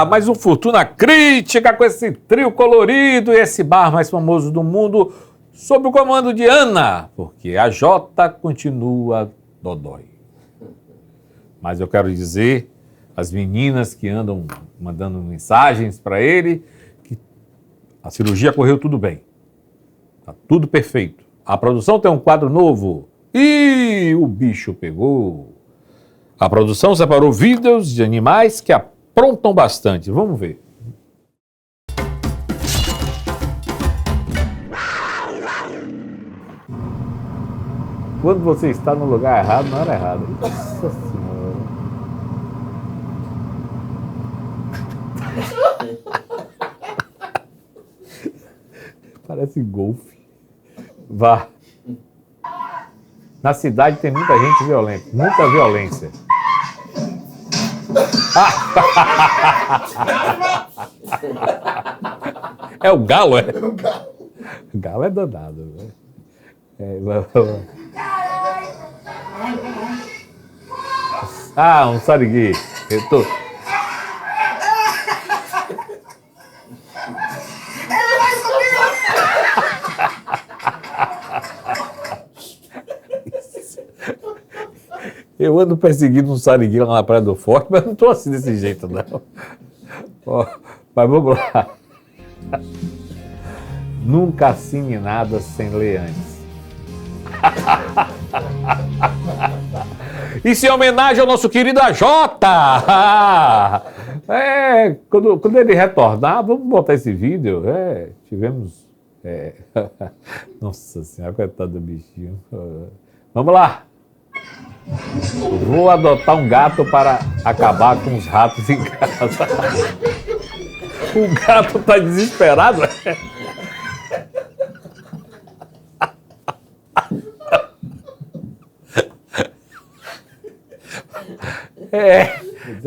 mais um Fortuna Crítica com esse trio colorido e esse bar mais famoso do mundo sob o comando de Ana, porque a Jota continua dodói. Mas eu quero dizer às meninas que andam mandando mensagens para ele que a cirurgia correu tudo bem. Tá tudo perfeito. A produção tem um quadro novo e o bicho pegou. A produção separou vídeos de animais que aprontam bastante. Vamos ver. Quando você está no lugar errado, na hora errada. Nossa Senhora. Parece golfe. Vá. Na cidade tem muita gente violenta, muita violência. É o galo, é? É o galo. O galo é danado, né? Um sarigui. Eu tô... Eu ando perseguindo um sarigui lá na Praia do Forte, mas não estou assim desse jeito, não. Mas vamos lá. Nunca assine nada sem ler antes. Isso em homenagem ao nosso querido AJ. Quando ele retornar, vamos botar esse vídeo. Tivemos... Nossa Senhora, coitado do bichinho. Vamos lá. Vou adotar um gato para acabar com os ratos em casa. O gato está desesperado.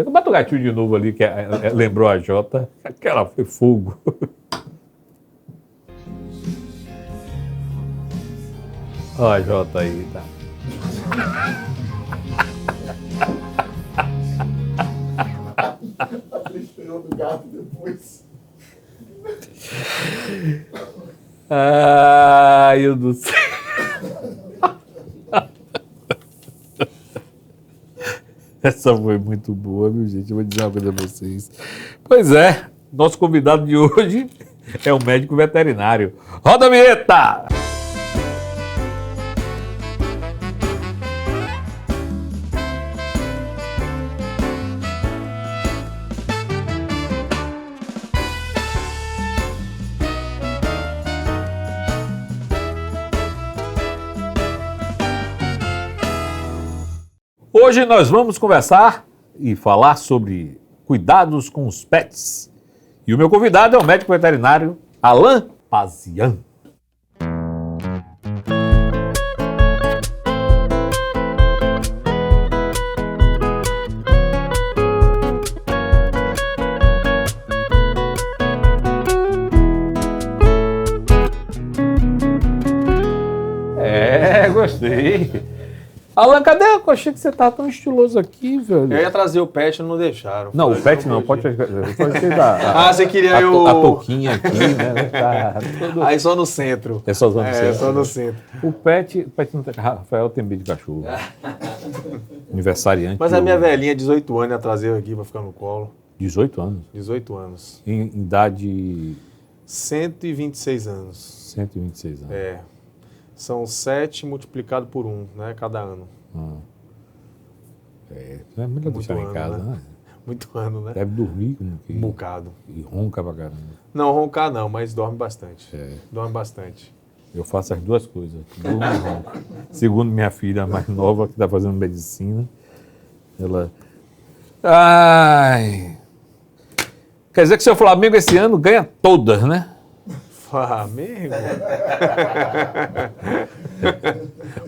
Bota o gatinho de novo ali, que lembrou a Jota. Aquela foi fogo. Olha a Jota aí, tá? Do gato depois. Ai, eu não sei. Essa foi muito boa, viu, gente? Eu vou dizer uma coisa a vocês. Pois é, nosso convidado de hoje é um médico veterinário. Roda a vinheta! Hoje nós vamos conversar e falar sobre cuidados com os pets. E o meu convidado é o médico veterinário Alain Pazian. Gostei. Alain, cadê? Eu achei que você tava tão estiloso aqui, velho. Eu ia trazer o pet, não deixaram. Não, o pet não, pode ser você queria a touquinha aqui, né? Tá tudo... Aí só no centro. É só no centro. É só no centro. O pet não tem... Rafael tem medo de cachorro. Aniversariante. Mas a minha velhinha, 18 anos, ia trazer aqui pra ficar no colo. 18 anos? 18 anos. Em idade... 126 anos. 126 anos. São 7 multiplicado por 1, né? Cada ano. É melhor deixar em casa, né? Muito ano, né? Deve dormir um bocado. E ronca pra caramba. Não, roncar não, mas dorme bastante. Dorme bastante. Eu faço as duas coisas, durmo e ronco. Segundo minha filha mais nova, que está fazendo medicina, ela... Quer dizer que o seu Flamengo esse ano ganha todas, né? Flamengo?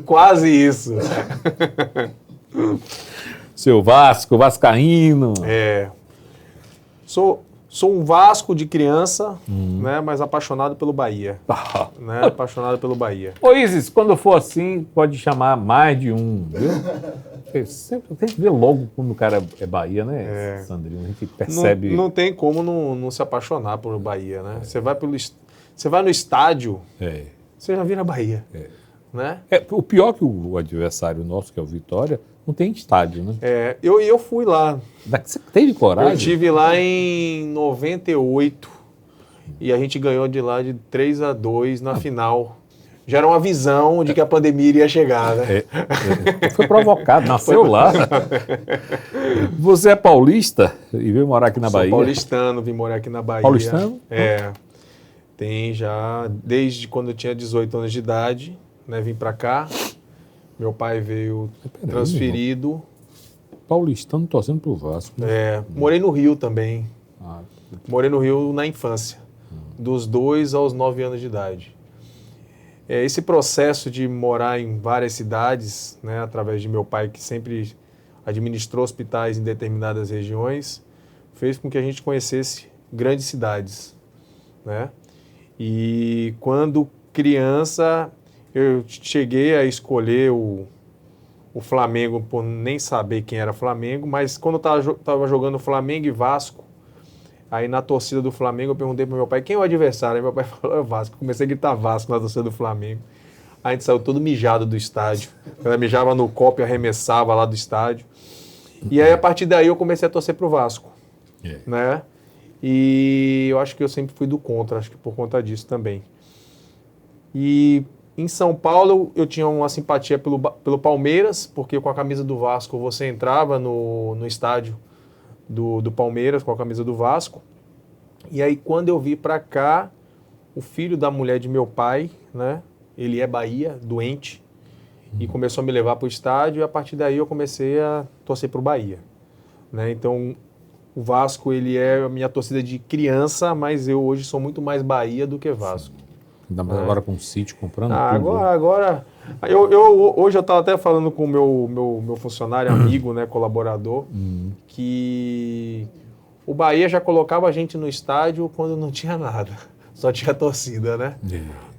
Quase isso. Seu Vasco, vascaíno. Sou um Vasco de criança, né, mas apaixonado pelo Bahia. Né, apaixonado pelo Bahia. Ô Isis, quando for assim, pode chamar mais de um, viu? Tem que ver logo quando o cara é Bahia, né, Sandrinho? A gente percebe. Não tem como não se apaixonar por Bahia, né? Você vai no estádio, você já vira Bahia, né? O pior que o adversário nosso, que é o Vitória, não tem estádio, né? Eu fui lá. Você teve coragem? Eu estive lá em 98 e a gente ganhou de lá de 3-2 na final. Já era uma visão de que a pandemia iria chegar, né? Foi provocado, nasceu lá. Você é paulista e veio morar aqui na Bahia? Sou paulistano, vim morar aqui na Bahia. Paulistano? Tem já, desde quando eu tinha 18 anos de idade, né, vim pra cá. Meu pai veio transferido. Paulistano torcendo pro Vasco. Né? Morei no Rio também. Morei no Rio na infância, dos 2 aos 9 anos de idade. Esse processo de morar em várias cidades, né, através de meu pai, que sempre administrou hospitais em determinadas regiões, fez com que a gente conhecesse grandes cidades, né? E quando criança, eu cheguei a escolher o Flamengo por nem saber quem era Flamengo, mas quando eu estava jogando Flamengo e Vasco, aí na torcida do Flamengo eu perguntei pro meu pai, quem é o adversário? Aí meu pai falou, é o Vasco. Comecei a gritar Vasco na torcida do Flamengo. Aí a gente saiu todo mijado do estádio. Ela mijava no copo e arremessava lá do estádio. E aí a partir daí eu comecei a torcer pro Vasco. Né? E eu acho que eu sempre fui do contra, acho que por conta disso também. E em São Paulo eu tinha uma simpatia pelo Palmeiras, porque com a camisa do Vasco você entrava no estádio do Palmeiras com a camisa do Vasco. E aí quando eu vi pra cá, o filho da mulher de meu pai, né, ele é Bahia, doente, e começou a me levar pro estádio, e a partir daí eu comecei a torcer pro Bahia, né? Então o Vasco, ele é a minha torcida de criança, mas eu hoje sou muito mais Bahia do que Vasco. Ainda mais agora com o City comprando tudo. Agora hoje eu estava até falando com o meu funcionário, amigo, né, colaborador, que o Bahia já colocava a gente no estádio quando não tinha nada, só tinha torcida, né?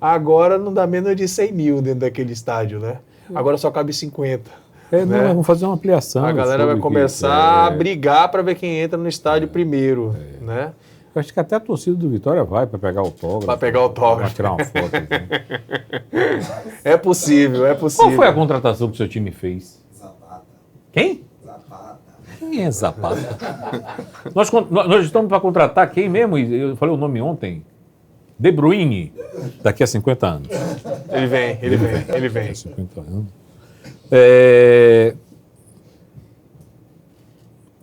Agora não dá menos de 100 mil dentro daquele estádio, né? Agora só cabe 50. Não, vamos fazer uma ampliação. A galera vai começar a brigar para ver quem entra no estádio primeiro, né? Eu acho que até a torcida do Vitória vai para pegar autógrafo. Para pegar autógrafo. Para tirar uma foto. É possível, é possível. Qual foi a contratação que o seu time fez? Zapata. Quem? Zapata. Quem é Zapata? nós estamos para contratar quem mesmo? Eu falei o nome ontem. De Bruyne, daqui a 50 anos. Ele vem. Daqui a 50 anos.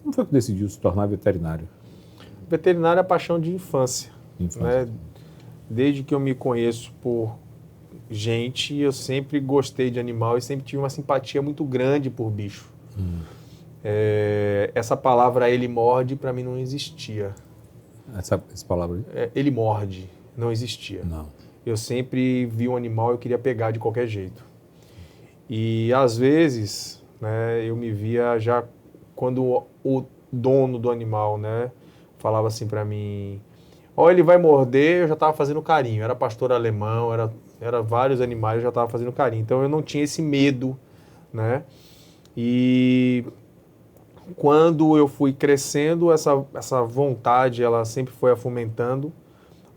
Como foi que decidiu se tornar veterinário? Veterinário é a paixão de infância. Né? Desde que eu me conheço por gente, eu sempre gostei de animal e sempre tive uma simpatia muito grande por bicho. Essa palavra ele morde para mim não existia. Essa palavra aí? Ele morde, não existia. Não. Eu sempre vi um animal e eu queria pegar de qualquer jeito. E às vezes, né, eu me via já quando o dono do animal, né, falava assim para mim, ele vai morder, eu já estava fazendo carinho. Era pastor alemão, era vários animais, eu já estava fazendo carinho. Então eu não tinha esse medo, né? E quando eu fui crescendo, essa vontade, ela sempre foi fomentando,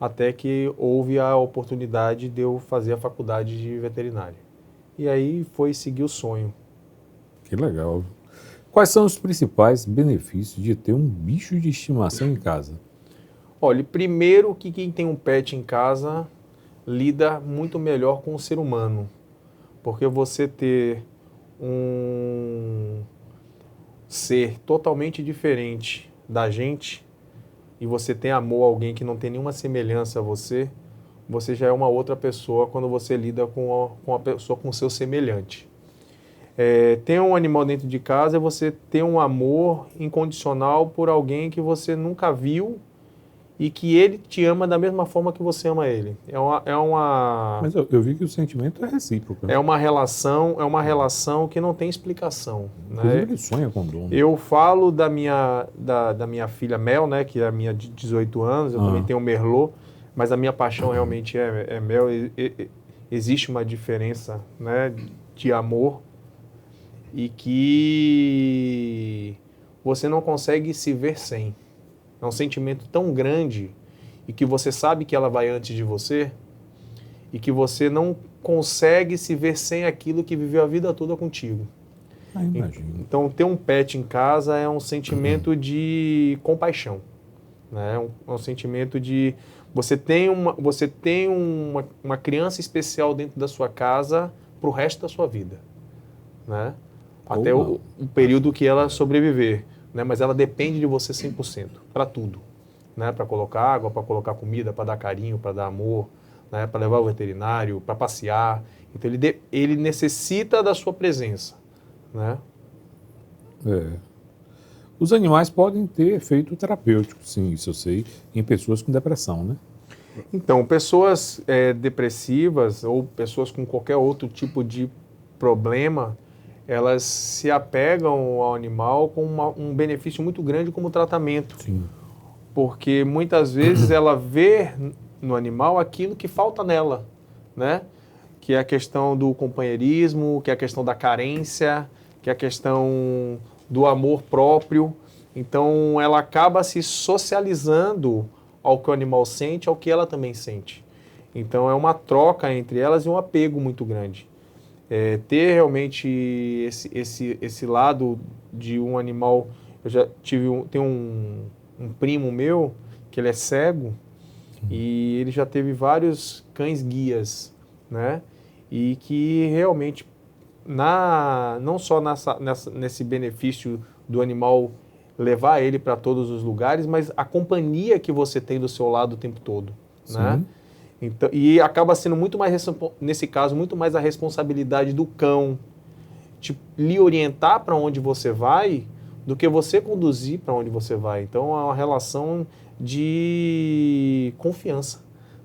até que houve a oportunidade de eu fazer a faculdade de veterinária. E aí foi seguir o sonho. Que legal. Quais são os principais benefícios de ter um bicho de estimação em casa? Olha, primeiro que quem tem um pet em casa lida muito melhor com o ser humano. Porque você ter um ser totalmente diferente da gente e você tem amor a alguém que não tem nenhuma semelhança a você, você já é uma outra pessoa quando você lida com a pessoa com seu semelhante. Ter um animal dentro de casa é você ter um amor incondicional por alguém que você nunca viu e que ele te ama da mesma forma que você ama ele. Mas eu vi que o sentimento é recíproco. É uma relação que não tem explicação. Inclusive Né? ele sonha com o dono. Eu falo da minha filha Mel, né, que é a minha de 18 anos, eu também tenho o Merlot, mas a minha paixão realmente é Mel. Existe uma diferença, né, de amor. e que você não consegue se ver sem. É um sentimento tão grande e que você sabe que ela vai antes de você e que você não consegue se ver sem aquilo que viveu a vida toda contigo. Imagino. Então, ter um pet em casa é um sentimento de compaixão, né? É um sentimento de... Você tem uma criança especial dentro da sua casa para o resto da sua vida, né? Até o período que ela sobreviver, né? Mas ela depende de você 100% para tudo, né? Para colocar água, para colocar comida, para dar carinho, para dar amor, né? Para levar ao veterinário, para passear. Então ele necessita da sua presença, né? Os animais podem ter efeito terapêutico, sim, isso eu sei, em pessoas com depressão, né? Então, pessoas depressivas ou pessoas com qualquer outro tipo de problema, elas se apegam ao animal com um benefício muito grande como tratamento. Sim. Porque muitas vezes ela vê no animal aquilo que falta nela, né? Que é a questão do companheirismo, que é a questão da carência, que é a questão do amor próprio. Então, ela acaba se socializando ao que o animal sente, ao que ela também sente. Então, é uma troca entre elas e um apego muito grande. Ter realmente esse lado de um animal... Eu já tenho um primo meu, que ele é cego, e ele já teve vários cães guias, né? E que realmente, não só nesse benefício do animal levar ele para todos os lugares, mas a companhia que você tem do seu lado o tempo todo, né? Então, e acaba sendo muito mais, nesse caso, muito mais a responsabilidade do cão lhe orientar para onde você vai do que você conduzir para onde você vai. Então, é uma relação de confiança,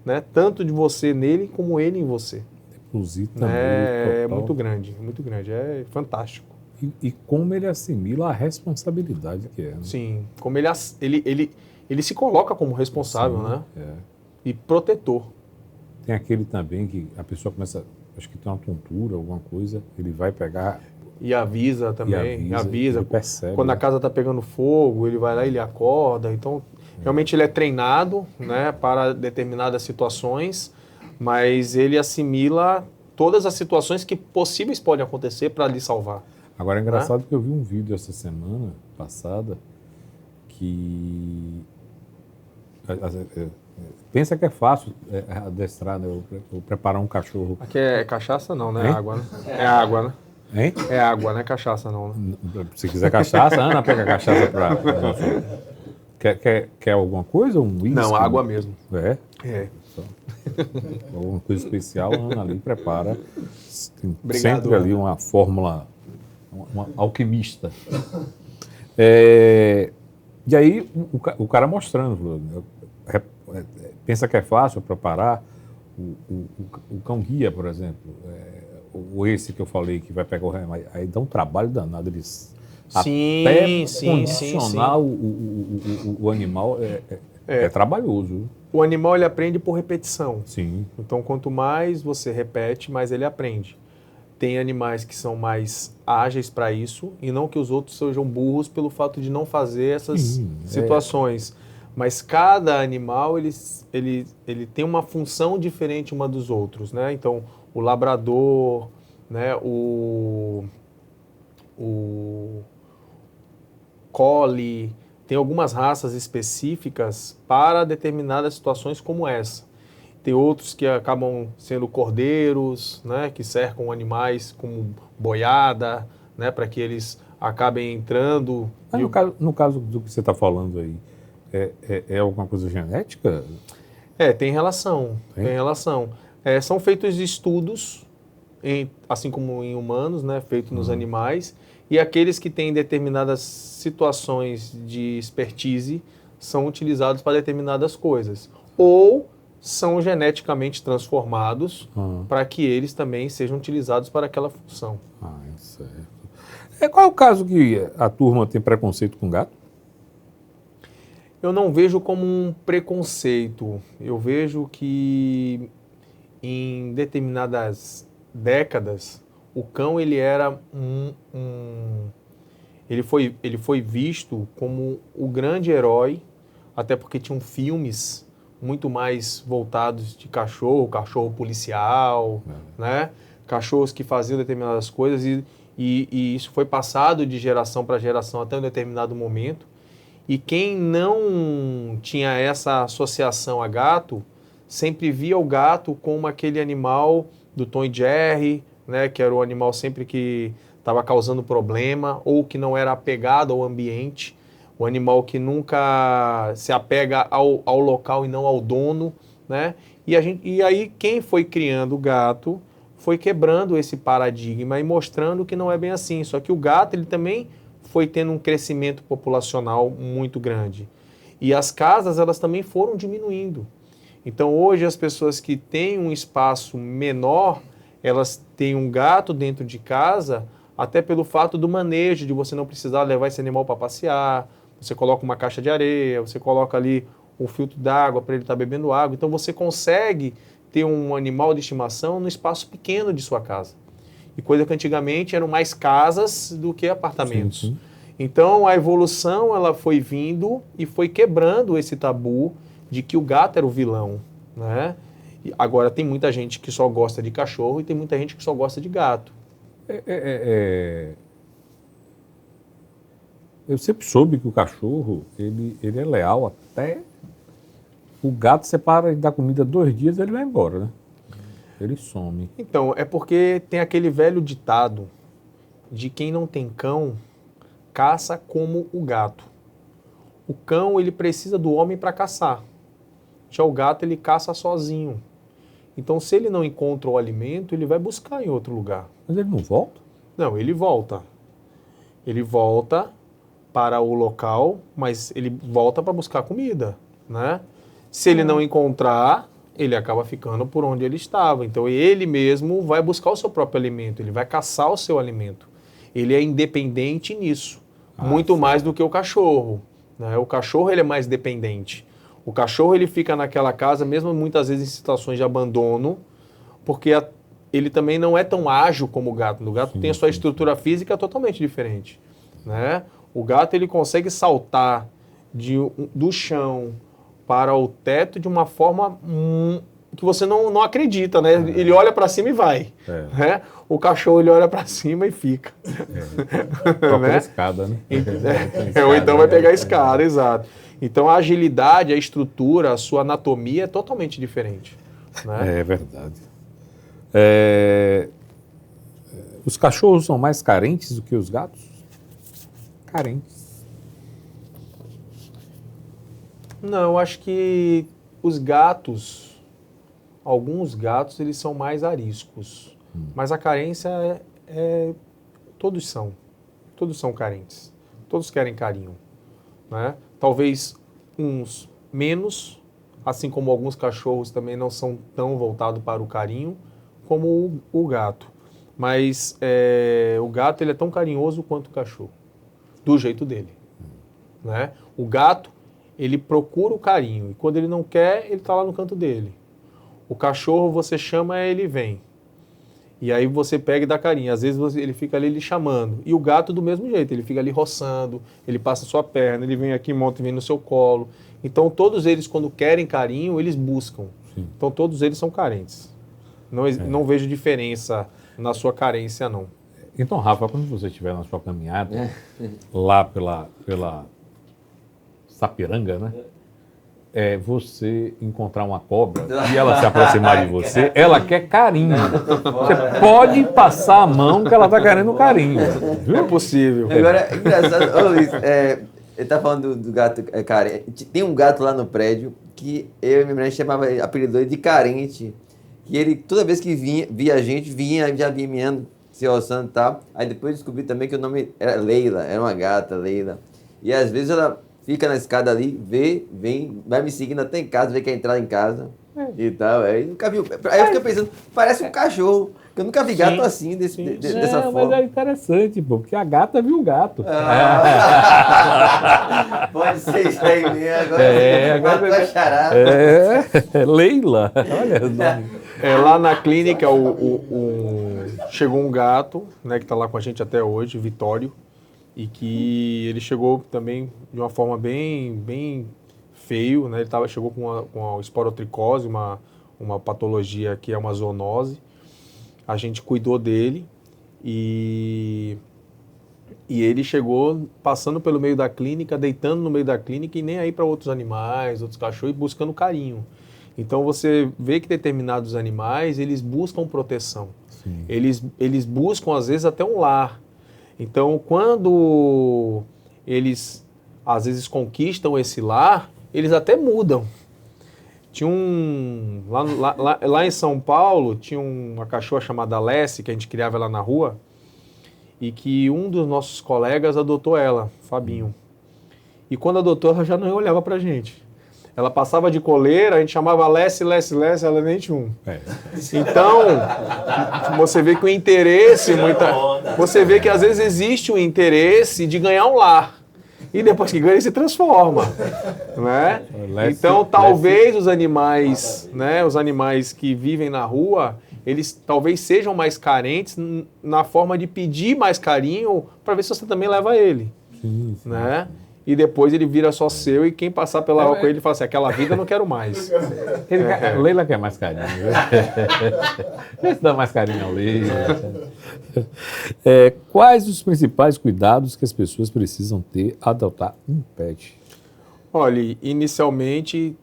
né? Tanto de você nele como ele em você. Deposita É total. muito grande, é fantástico. E como ele assimila a responsabilidade que é. Né? Sim, como ele se coloca como responsável, Sim, né? É. E protetor. Tem aquele também que a pessoa começa, acho que tem uma tontura, alguma coisa, ele vai pegar... E avisa também, avisa. Ele percebe. Quando a casa está pegando fogo, ele vai lá e ele acorda. Então, realmente ele é treinado, né, para determinadas situações, mas ele assimila todas as situações que possíveis podem acontecer para lhe salvar. Agora é engraçado que eu vi um vídeo essa semana passada que pensa que é fácil adestrar, né? Ou preparar um cachorro. Aqui é cachaça não, né? Hein? Água, né? É água, né? Hein? É água, não é cachaça não, né? Se quiser cachaça, Ana pega cachaça para... Quer alguma coisa? Um whisky? Não, água mesmo. É? Alguma coisa especial, a Ana ali prepara. Tem Obrigado, sempre ali Ana. uma fórmula, uma alquimista. E aí o cara mostrando, pensa que é fácil preparar o cão guia, por exemplo, ou esse que eu falei que vai pegar o remédio, aí dá um trabalho danado, eles até condicionar o animal é trabalhoso. O animal ele aprende por repetição. Sim. Então, quanto mais você repete, mais ele aprende. Tem animais que são mais ágeis para isso, e não que os outros sejam burros pelo fato de não fazer essas situações. Mas cada animal ele tem uma função diferente uma dos outros, né? Então, o labrador, né? O collie, tem algumas raças específicas para determinadas situações como essa. Tem outros que acabam sendo cordeiros, né, que cercam animais como boiada, né, para que eles acabem entrando. Mas no caso do que você está falando aí, é alguma coisa genética? Tem relação. Tem relação. São feitos estudos, assim como em humanos, né, feitos nos animais, e aqueles que têm determinadas situações de expertise são utilizados para determinadas coisas. Ou são geneticamente transformados para que eles também sejam utilizados para aquela função. Certo. Qual é o caso que a turma tem preconceito com gato? Eu não vejo como um preconceito. Eu vejo que em determinadas décadas o cão ele era ele foi visto como o grande herói, até porque tinham filmes muito mais voltados de cachorro policial, né? Cachorros que faziam determinadas coisas e isso foi passado de geração para geração até um determinado momento. E quem não tinha essa associação a gato, sempre via o gato como aquele animal do Tom e Jerry, né? Que era o animal sempre que estava causando problema ou que não era apegado ao ambiente. O animal que nunca se apega ao local e não ao dono, né? E aí quem foi criando o gato foi quebrando esse paradigma e mostrando que não é bem assim. Só que o gato ele também foi tendo um crescimento populacional muito grande. E as casas elas também foram diminuindo. Então hoje as pessoas que têm um espaço menor, elas têm um gato dentro de casa, até pelo fato do manejo, de você não precisar levar esse animal para passear. Você coloca uma caixa de areia, você coloca ali um filtro d'água para ele estar bebendo água. Então você consegue ter um animal de estimação no espaço pequeno de sua casa. E coisa que antigamente eram mais casas do que apartamentos. Sim. Então a evolução ela foi vindo e foi quebrando esse tabu de que o gato era o vilão, né? E agora tem muita gente que só gosta de cachorro e tem muita gente que só gosta de gato. Eu sempre soube que o cachorro, ele é leal até... O gato, você para de dar comida 2 dias, ele vai embora, né? Ele some. Então, é porque tem aquele velho ditado de quem não tem cão, caça como o gato. O cão, ele precisa do homem para caçar. Já o gato, ele caça sozinho. Então, se ele não encontra o alimento, ele vai buscar em outro lugar. Mas ele não volta? Não, ele volta. Ele volta para o local, mas ele volta para buscar comida, né? Se ele não encontrar, ele acaba ficando por onde ele estava. Então, ele mesmo vai buscar o seu próprio alimento, ele vai caçar o seu alimento. Ele é independente nisso, muito mais do que o cachorro, né? O cachorro, ele é mais dependente. O cachorro, ele fica naquela casa, mesmo muitas vezes em situações de abandono, porque ele também não é tão ágil como o gato. O gato tem a sua estrutura física totalmente diferente, né? O gato, ele consegue saltar do chão para o teto de uma forma que você não acredita, né? Ele olha para cima e vai. Né? O cachorro, ele olha para cima e fica. Toca a escada, né? Ou então vai pegar a escada, exato. Então a agilidade, a estrutura, a sua anatomia é totalmente diferente. Né? É verdade. Os cachorros são mais carentes do que os gatos? Carentes. Não, eu acho que os gatos, alguns gatos, eles são mais ariscos. Mas a carência todos são carentes. Todos querem carinho, né? Talvez uns menos, assim como alguns cachorros também não são tão voltados para o carinho, como o gato. Mas o gato, ele é tão carinhoso quanto o cachorro, do jeito dele, né? O gato, ele procura o carinho, e quando ele não quer, ele está lá no canto dele. O cachorro, você chama, ele vem. E aí você pega e dá carinho. Às vezes ele fica ali lhe chamando. E o gato do mesmo jeito, ele fica ali roçando, ele passa a sua perna, ele vem aqui, monta e vem no seu colo. Então todos eles, quando querem carinho, eles buscam. Sim. Então todos eles são carentes. Não vejo diferença na sua carência, não. Então, Rafa, quando você estiver na sua caminhada, lá pela Sapiranga, né? Você encontrar uma cobra e ela se aproximar de você, ela quer carinho. Você pode passar a mão que ela está querendo carinho. Viu? É possível. Agora, é engraçado, ô Luiz, ele está falando do gato carente. Tem um gato lá no prédio que eu e minha mulher apelidou ele de carente. Que ele, toda vez que via a gente, já vinha miando, se roçando e tal. Aí depois descobri também que o nome era Leila, era uma gata, Leila. E às vezes ela fica na escada ali, vem, vai me seguindo até em casa, vê que é entrar em casa e tal. Aí nunca vi. Aí eu fiquei pensando, parece um cachorro. Eu nunca vi gato assim, dessa forma. Mas é interessante, porque a gata viu o gato. Pode ser isso aí mesmo. Agora Leila. Olha o nome. Lá na clínica chegou um gato, né, que está lá com a gente até hoje, Vitório, e que ele chegou também de uma forma bem feio, né? Ele chegou com a esporotricose, uma patologia que é uma zoonose. A gente cuidou dele e ele chegou passando pelo meio da clínica, deitando no meio da clínica e nem aí para outros animais, outros cachorros, e buscando carinho. Então você vê que determinados animais, eles buscam proteção. Eles buscam, às vezes, até um lar. Então, quando eles, às vezes, conquistam esse lar, eles até mudam. Tinha lá em São Paulo, tinha uma cachorra chamada Lessie, que a gente criava ela na rua, e que um dos nossos colegas adotou ela, Fabinho. E quando adotou, ela já não olhava pra gente. Ela passava de coleira, a gente chamava Lessie, ela nem tinha um. Então, você vê que o interesse, você vê que às vezes existe o interesse de ganhar um lar. E depois que ganha, ele se transforma. Né? Então, talvez os animais, né, os animais que vivem na rua, eles talvez sejam mais carentes na forma de pedir mais carinho para ver se você também leva ele. Sim. Né? E depois ele vira só seu e quem passar pela rua com ele fala assim, aquela vida eu não quero mais. Leila quer mais carinho. Vê se dá mais carinho ao Leila. Quais os principais cuidados que as pessoas precisam ter ao adotar um pet? Olha, inicialmente,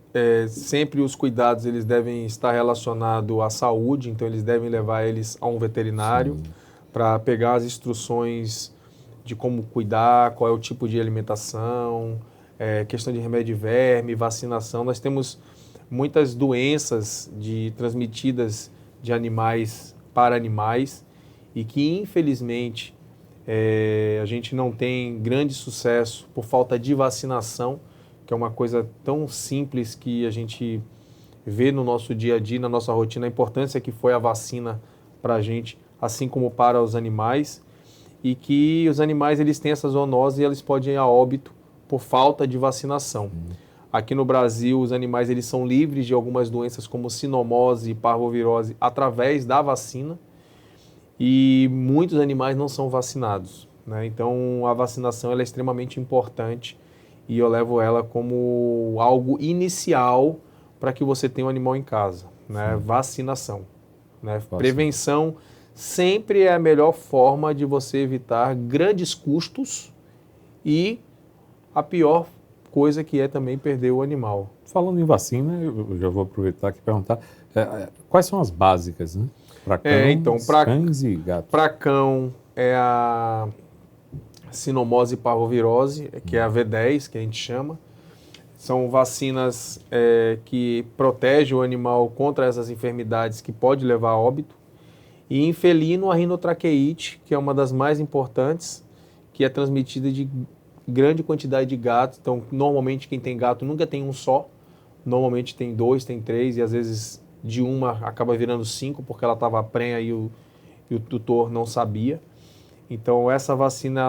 sempre os cuidados eles devem estar relacionados à saúde, então eles devem levar eles a um veterinário para pegar as instruções de como cuidar, qual é o tipo de alimentação, questão de remédio de verme, vacinação. Nós temos muitas doenças transmitidas de animais para animais e que, infelizmente, a gente não tem grande sucesso por falta de vacinação, que é uma coisa tão simples que a gente vê no nosso dia a dia, na nossa rotina, a importância que foi a vacina para a gente, assim como para os animais. E que os animais eles têm essa zoonose e eles podem ir a óbito por falta de vacinação. Aqui no Brasil, os animais eles são livres de algumas doenças como sinomose e parvovirose através da vacina e muitos animais não são vacinados. Né? Então, a vacinação ela é extremamente importante e eu levo ela como algo inicial para que você tenha um animal em casa. Né? Vacinação. Né? Prevenção sempre é a melhor forma de você evitar grandes custos e a pior coisa que é também perder o animal. Falando em vacina, eu já vou aproveitar aqui e perguntar, quais são as básicas, né? Para cães e gatos. Para cão é a sinomose e parvovirose, que é a V10, que a gente chama. São vacinas que protegem o animal contra essas enfermidades que pode levar a óbito. E em felino, a rinotraqueite, que é uma das mais importantes, que é transmitida de grande quantidade de gatos. Então, normalmente, quem tem gato nunca tem um só. Normalmente tem 2, tem 3, e às vezes de uma acaba virando 5, porque ela estava prenha e o tutor não sabia. Então, essa vacina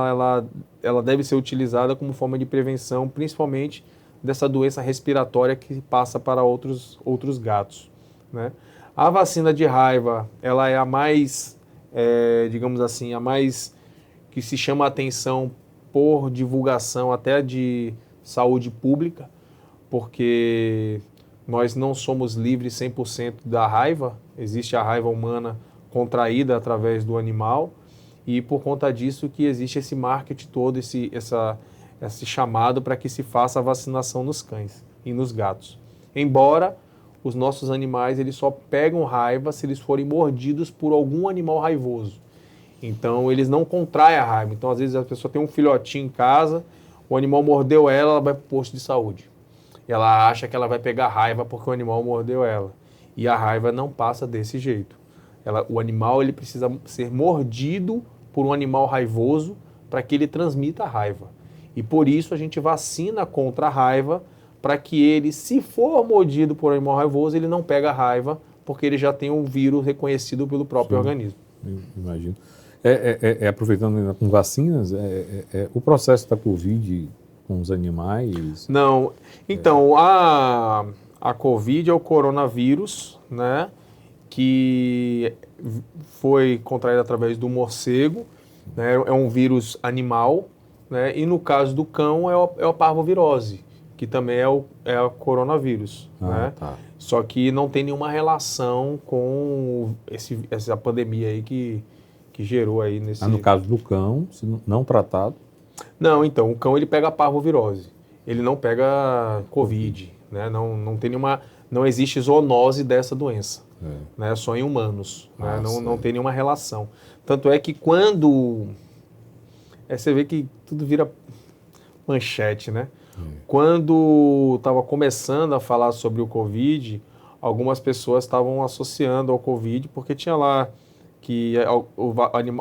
ela deve ser utilizada como forma de prevenção, principalmente dessa doença respiratória que passa para outros gatos, né? A vacina de raiva, ela é a mais, digamos assim, a mais que se chama a atenção por divulgação até de saúde pública, porque nós não somos livres 100% da raiva, existe a raiva humana contraída através do animal, e por conta disso que existe esse marketing todo, esse chamado para que se faça a vacinação nos cães e nos gatos. Embora os nossos animais eles só pegam raiva se eles forem mordidos por algum animal raivoso. Então, eles não contraem a raiva. Então, às vezes, a pessoa tem um filhotinho em casa, o animal mordeu ela vai para o posto de saúde. E ela acha que ela vai pegar raiva porque o animal mordeu ela. E a raiva não passa desse jeito. O animal ele precisa ser mordido por um animal raivoso para que ele transmita a raiva. E por isso a gente vacina contra a raiva, para que ele, se for mordido por um animal raivoso, ele não pega a raiva, porque ele já tem um vírus reconhecido pelo próprio organismo. Imagino. Aproveitando ainda com vacinas, o processo da Covid com os animais? Não. Então, a Covid é o coronavírus, né? que foi contraído através do morcego, né? É um vírus animal, né? E no caso do cão é a parvovirose, que também é o coronavírus, né? Tá. Só que não tem nenhuma relação com essa pandemia aí que gerou aí nesse... No caso do cão, se não tratado. Não, então, o cão ele pega a parvovirose, ele não pega Covid, né? Não tem nenhuma... Não existe zoonose dessa doença, né? Só em humanos, né? Não tem nenhuma relação. Tanto é que quando... você vê que tudo vira manchete, né? Quando estava começando a falar sobre o Covid, algumas pessoas estavam associando ao Covid, porque tinha lá que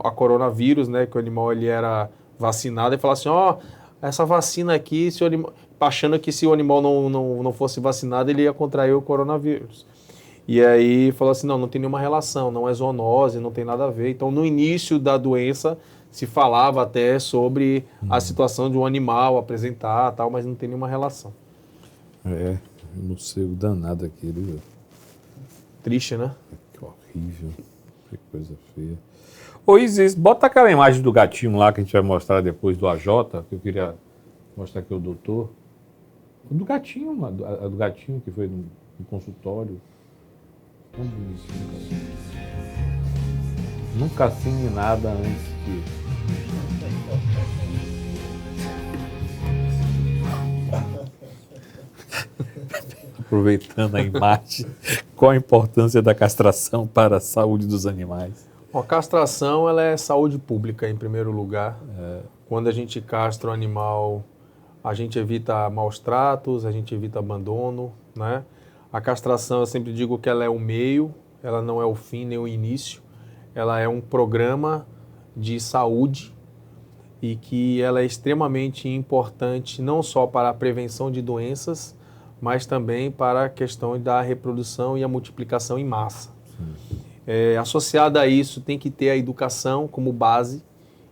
a coronavírus, né? Que o animal ele era vacinado, e falava assim, essa vacina aqui, se o animal, achando que se o animal não fosse vacinado, ele ia contrair o coronavírus. E aí falou assim, não tem nenhuma relação, não é zoonose, não tem nada a ver. Então, no início da doença, se falava até sobre a situação de um animal apresentar, tal, mas não tem nenhuma relação. Um morcego danado aquele. Triste, né? Que horrível, que coisa feia. Ô Isis, bota aquela imagem do gatinho lá que a gente vai mostrar depois do AJ, que eu queria mostrar aqui ao doutor. Do gatinho, a do gatinho que foi no consultório. Tão bonitinho, cara. Nunca assine nada antes que... Aproveitando a imagem, qual a importância da castração para a saúde dos animais? A castração ela é saúde pública, em primeiro lugar. Quando a gente castra o animal, a gente evita maus tratos, a gente evita abandono, né? A castração, eu sempre digo que ela é o meio, ela não é o fim nem o início. Ela é um programa de saúde e que ela é extremamente importante não só para a prevenção de doenças, mas também para a questão da reprodução e a multiplicação em massa. Associada a isso, tem que ter a educação como base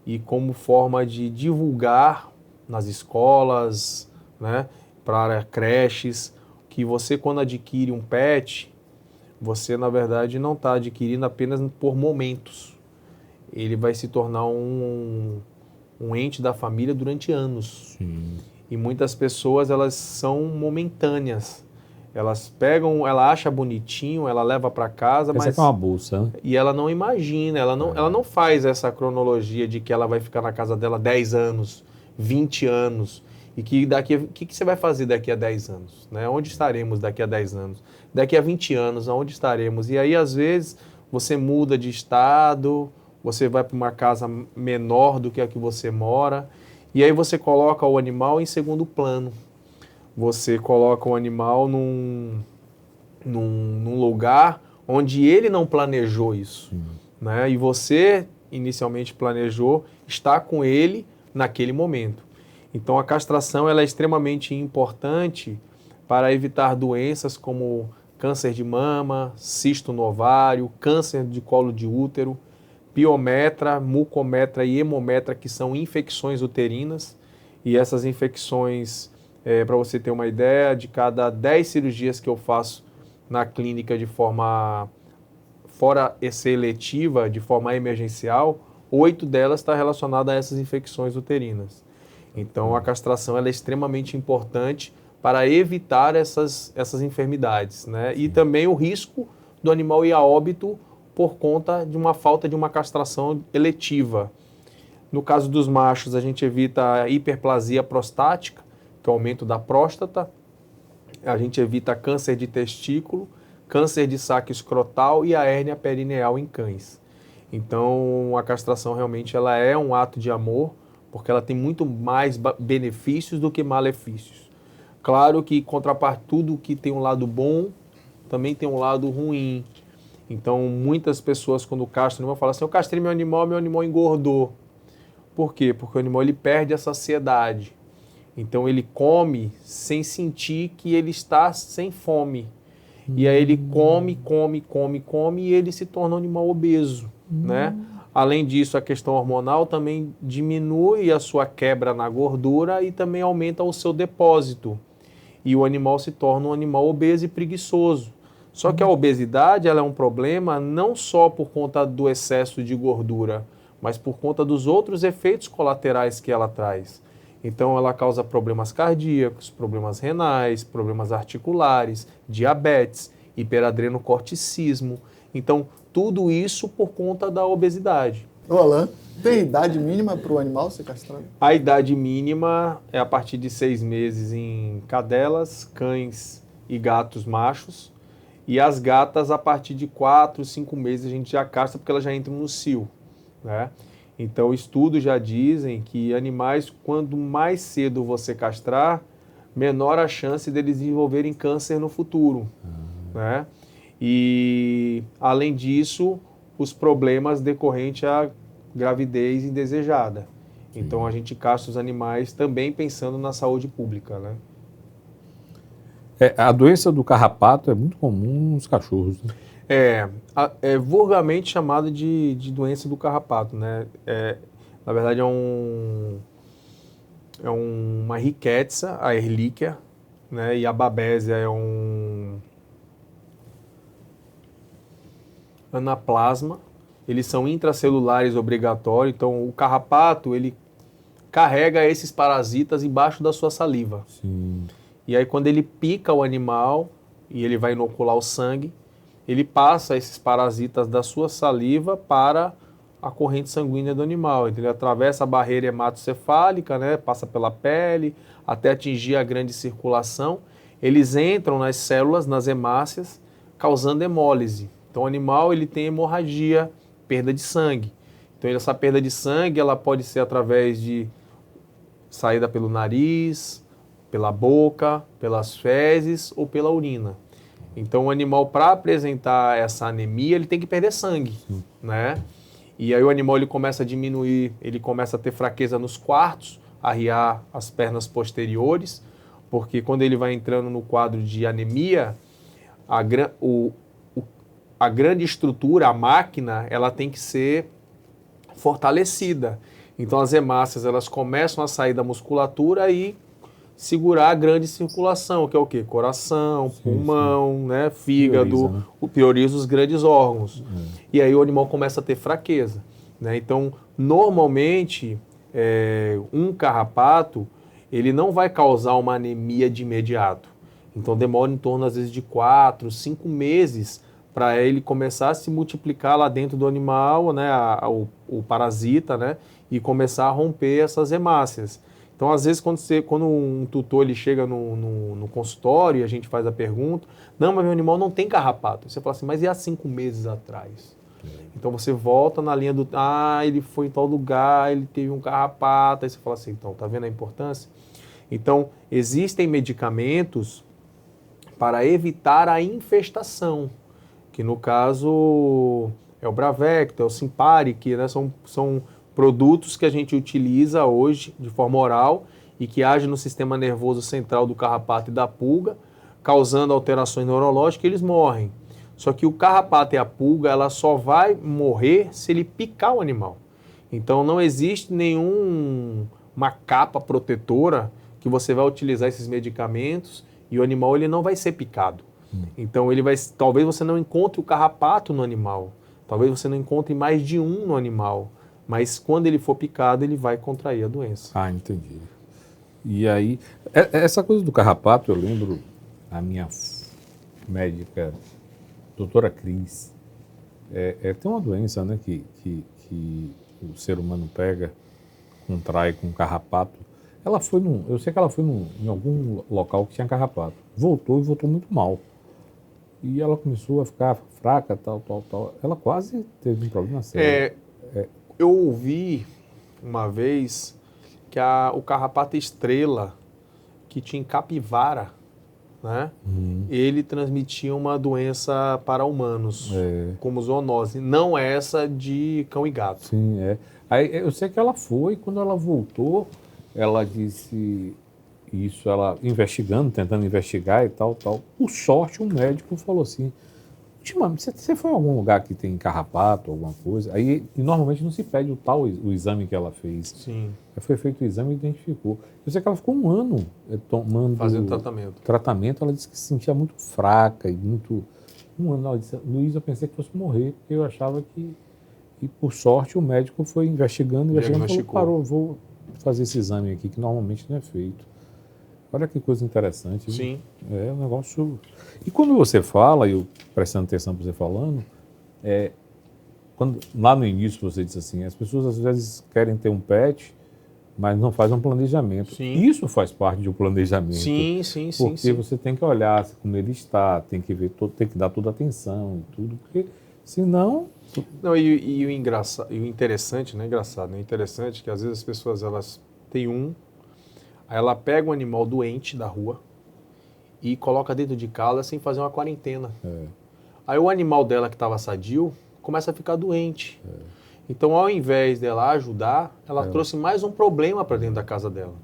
e como forma de divulgar nas escolas, né, para creches, que você, quando adquire um pet, você, na verdade, não está adquirindo apenas por momentos. Ele vai se tornar um ente da família durante anos. Sim. E muitas pessoas, elas são momentâneas. Elas pegam, ela acha bonitinho, ela leva para casa, Essa mas... é uma bolsa, né? E ela não imagina, ela não faz essa cronologia de que ela vai ficar na casa dela 10 anos, 20 anos, e que o que você vai fazer daqui a 10 anos? Né? Onde estaremos daqui a 10 anos? Daqui a 20 anos, aonde estaremos? E aí, às vezes, você muda de estado, você vai para uma casa menor do que a que você mora, e aí você coloca o animal em segundo plano. Você coloca o animal num lugar onde ele não planejou isso. Né? E você, inicialmente, planejou estar com ele naquele momento. Então, a castração ela é extremamente importante para evitar doenças como câncer de mama, cisto no ovário, câncer de colo de útero, piometra, mucometra e hemometra, que são infecções uterinas. E essas infecções, para você ter uma ideia, de cada 10 cirurgias que eu faço na clínica de forma fora seletiva, de forma emergencial, 8 delas estão relacionadas a essas infecções uterinas. Então, a castração ela é extremamente importante para evitar essas enfermidades, né? E também o risco do animal ir a óbito por conta de uma falta de uma castração eletiva. No caso dos machos, a gente evita a hiperplasia prostática, que é o aumento da próstata. A gente evita câncer de testículo, câncer de saco escrotal e a hérnia perineal em cães. Então, a castração realmente ela é um ato de amor, porque ela tem muito mais benefícios do que malefícios. Claro que, contraparte tudo que tem um lado bom, também tem um lado ruim. Então, muitas pessoas, quando castram o animal, falam assim, eu castrei meu animal engordou. Por quê? Porque o animal ele perde a saciedade. Então, ele come sem sentir que ele está sem fome. E aí ele come e ele se torna um animal obeso, né? Além disso, a questão hormonal também diminui a sua quebra na gordura e também aumenta o seu depósito. E o animal se torna um animal obeso e preguiçoso. Só que a obesidade ela é um problema não só por conta do excesso de gordura, mas por conta dos outros efeitos colaterais que ela traz. Então, ela causa problemas cardíacos, problemas renais, problemas articulares, diabetes, hiperadrenocorticismo. Então, tudo isso por conta da obesidade. Ô, Alan, tem idade mínima para o animal ser castrado? A idade mínima é a partir de 6 meses em cadelas, cães e gatos machos. E as gatas, a partir de 4, 5 meses, a gente já castra porque elas já entram no cio, né? Então, estudos já dizem que animais, quanto mais cedo você castrar, menor a chance deles desenvolverem câncer no futuro, né? E, além disso, os problemas decorrentes à gravidez indesejada. Então, a gente castra os animais também pensando na saúde pública, né? A doença do carrapato é muito comum nos cachorros, né? É vulgarmente chamada de doença do carrapato, né? Na verdade, é uma riqueza, a Ehrlichia, né? E a babésia é um anaplasma. Eles são intracelulares obrigatórios, então o carrapato, ele carrega esses parasitas embaixo da sua saliva. Sim. E aí, quando ele pica o animal e ele vai inocular o sangue, ele passa esses parasitas da sua saliva para a corrente sanguínea do animal. Então, ele atravessa a barreira hematocefálica, né, passa pela pele, até atingir a grande circulação. Eles entram nas células, nas hemácias, causando hemólise. Então, o animal ele tem hemorragia, perda de sangue. Então, essa perda de sangue ela pode ser através de saída pelo nariz, pela boca, pelas fezes ou pela urina. Então, o animal, para apresentar essa anemia, ele tem que perder sangue, né? E aí o animal ele começa a diminuir, ele começa a ter fraqueza nos quartos, arriar as pernas posteriores, porque quando ele vai entrando no quadro de anemia, a grande estrutura, a máquina, ela tem que ser fortalecida. Então, as hemácias, elas começam a sair da musculatura e segurar a grande circulação, que é o quê? Coração, pulmão, né? Fígado, prioriza os grandes órgãos. E aí o animal começa a ter fraqueza, né? Então, normalmente, um carrapato, ele não vai causar uma anemia de imediato. Então, demora em torno, às vezes, de 4, 5 meses para ele começar a se multiplicar lá dentro do animal, né? O parasita, né? E começar a romper essas hemácias. Então, às vezes, quando um tutor ele chega no consultório e a gente faz a pergunta, não, mas meu animal não tem carrapato. Você fala assim, mas e há 5 meses atrás? Então, você volta na linha do, ele foi em tal lugar, ele teve um carrapato. Aí você fala assim, então, tá vendo a importância? Então, existem medicamentos para evitar a infestação, que no caso é o Bravecto, é o Simparic, né? São produtos que a gente utiliza hoje de forma oral e que agem no sistema nervoso central do carrapato e da pulga, causando alterações neurológicas, e eles morrem. Só que o carrapato e a pulga, ela só vai morrer se ele picar o animal. Então não existe uma capa protetora que você vai utilizar esses medicamentos e o animal ele não vai ser picado. Então talvez você não encontre o carrapato no animal, talvez você não encontre mais de um no animal. Mas quando ele for picado, ele vai contrair a doença. Ah, entendi. E aí, essa coisa do carrapato, eu lembro a minha médica, doutora Cris, tem uma doença, né, que o ser humano pega, contrai com carrapato. Eu sei que ela foi em algum local que tinha carrapato. Voltou e voltou muito mal. E ela começou a ficar fraca, tal. Ela quase teve um problema sério. Eu ouvi uma vez que o carrapato estrela, que tinha em capivara, né? Ele transmitia uma doença para humanos, como zoonose. Não essa de cão e gato. Sim, Aí eu sei que ela foi, quando ela voltou, ela disse isso, ela investigando, tentando investigar e tal. Por sorte, um médico falou assim, você foi em algum lugar que tem carrapato, alguma coisa? Aí, e normalmente não se pede o exame que ela fez. Sim. Aí foi feito o exame e identificou. Eu sei que ela ficou um ano tomando... Fazendo tratamento. Ela disse que se sentia muito fraca e muito... Um ano, ela disse, Luiz, eu pensei que fosse morrer, porque eu achava que... E, por sorte, o médico foi investigando e falou, Diagnosticou. parou, vou fazer esse exame aqui, que normalmente não é feito. Olha que coisa interessante. Viu? Sim. É um negócio... E quando você fala, e eu prestando atenção para você falando, lá no início você disse assim, as pessoas às vezes querem ter um pet, mas não fazem um planejamento. Sim. Isso faz parte de um planejamento. Sim. Porque você tem que olhar como ele está, tem que ver, tem que dar toda a atenção e tudo, porque senão... Não, e o engraçado, e o interessante, não é engraçado, né? O interessante é que às vezes as pessoas elas têm aí ela pega um animal doente da rua e coloca dentro de casa sem fazer uma quarentena. Aí o animal dela que estava sadio começa a ficar doente. Então, ao invés dela ajudar, ela trouxe mais um problema para dentro da casa dela.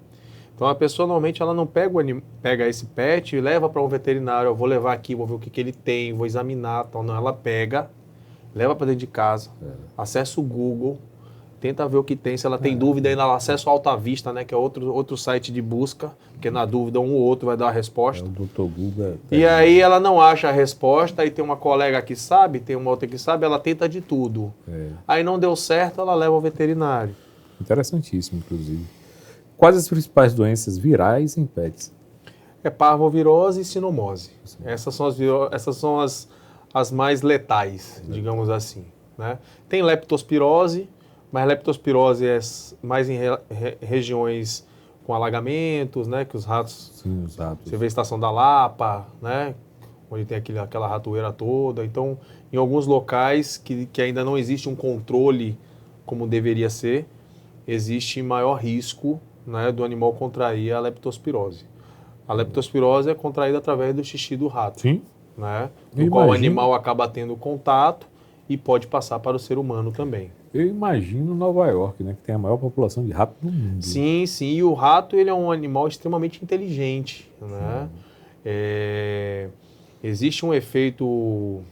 Então, a pessoa normalmente ela não pega esse pet e leva para um veterinário, eu vou levar aqui, vou ver o que ele tem, vou examinar, tal. Não, ela pega, leva para dentro de casa, acessa o Google, tenta ver o que tem, se ela tem dúvida, ainda ela acessa o Alta Vista, né, que é outro site de busca, porque na dúvida um ou outro vai dar a resposta. O Dr. Google... E aí ela não acha a resposta, aí tem uma colega que sabe, tem uma outra que sabe, ela tenta de tudo. Aí não deu certo, ela leva ao veterinário. Interessantíssimo, inclusive. Quais as principais doenças virais em pets? É parvovirose e sinomose. Essas são as mais letais, digamos assim. Né? Tem leptospirose, mas leptospirose é mais em regiões com alagamentos, né? Que os ratos... Sim, os ratos. Você vê a Estação da Lapa, né? Onde tem aquela ratoeira toda. Então, em alguns locais que ainda não existe um controle como deveria ser, existe maior risco, né, do animal contrair a leptospirose. A leptospirose é contraída através do xixi do rato. Sim. Né? Do qual o animal acaba tendo contato e pode passar para o ser humano também. Eu imagino Nova York, né, que tem a maior população de rato do mundo. Sim. E o rato ele é um animal extremamente inteligente. Né? Existe um efeito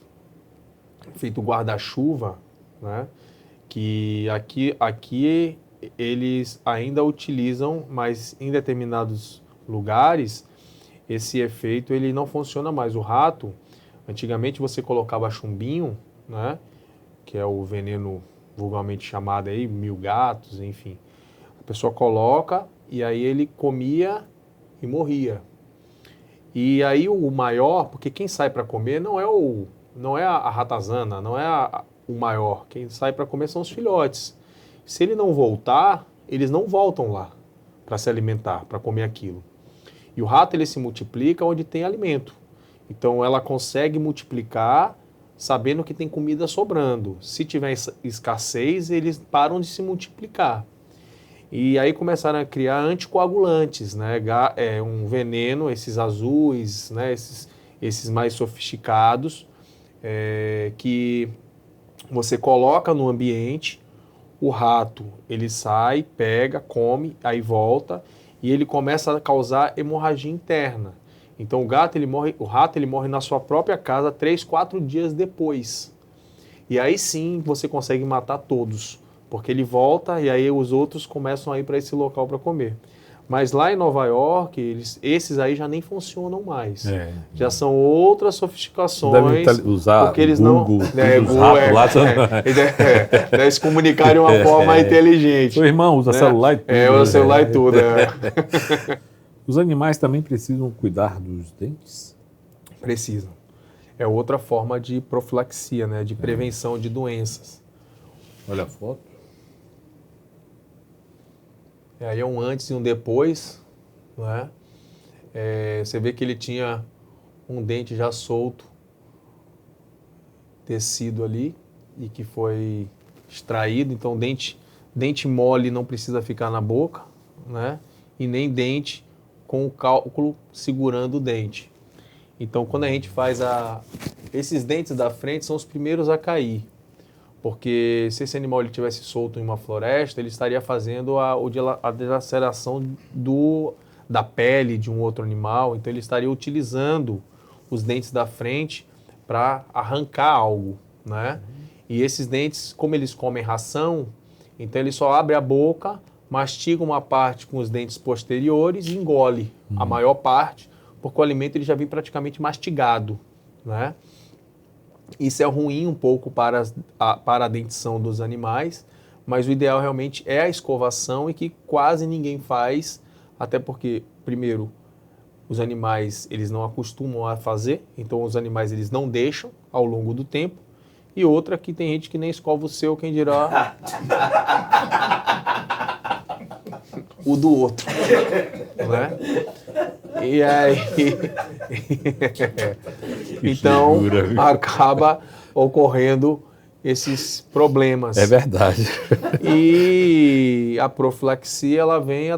guarda-chuva, né? Que aqui eles ainda utilizam, mas em determinados lugares esse efeito ele não funciona mais. O rato, antigamente você colocava chumbinho, né? Que é o veneno vulgarmente chamado aí, 1000 gatos, enfim. A pessoa coloca e aí ele comia e morria. E aí o maior, porque quem sai para comer não é a ratazana, não é o maior. Quem sai para comer são os filhotes. Se ele não voltar, eles não voltam lá para se alimentar, para comer aquilo. E o rato ele se multiplica onde tem alimento. Então ela consegue multiplicar sabendo que tem comida sobrando. Se tiver escassez, eles param de se multiplicar. E aí começaram a criar anticoagulantes, né? Um veneno, esses azuis, né? Esses mais sofisticados, que você coloca no ambiente, o rato ele sai, pega, come, aí volta e ele começa a causar hemorragia interna. Então o rato ele morre na sua própria casa 3, 4 dias depois. E aí sim você consegue matar todos, porque ele volta e aí os outros começam a ir para esse local para comer. Mas lá em Nova York, esses aí já nem funcionam mais. Já são outras sofisticações. Devem usar porque eles Google, Deve se comunicar de uma forma inteligente. Seu irmão usa celular e tudo. Usa celular e tudo. Os animais também precisam cuidar dos dentes? Precisam. É outra forma de profilaxia, né? De prevenção de doenças. Olha a foto. Aí é um antes e um depois, né? Você vê que ele tinha um dente já solto, tecido ali, e que foi extraído. Então, dente mole não precisa ficar na boca, né? E nem dente com o cálculo segurando o dente. Então, quando a gente faz esses dentes da frente são os primeiros a cair. Porque se esse animal ele tivesse solto em uma floresta, ele estaria fazendo a dilaceração da pele de um outro animal. Então ele estaria utilizando os dentes da frente para arrancar algo, né? E esses dentes, como eles comem ração, então ele só abre a boca, mastiga uma parte com os dentes posteriores e engole a maior parte, porque o alimento ele já vem praticamente mastigado, né? Isso é ruim um pouco para a dentição dos animais, mas o ideal realmente é a escovação e que quase ninguém faz, até porque, primeiro, os animais eles não acostumam a fazer, então os animais eles não deixam ao longo do tempo. E outra que tem gente que nem escova o seu, quem dirá o do outro, né? E aí então acaba ocorrendo esses problemas. É verdade. E a profilaxia ela vem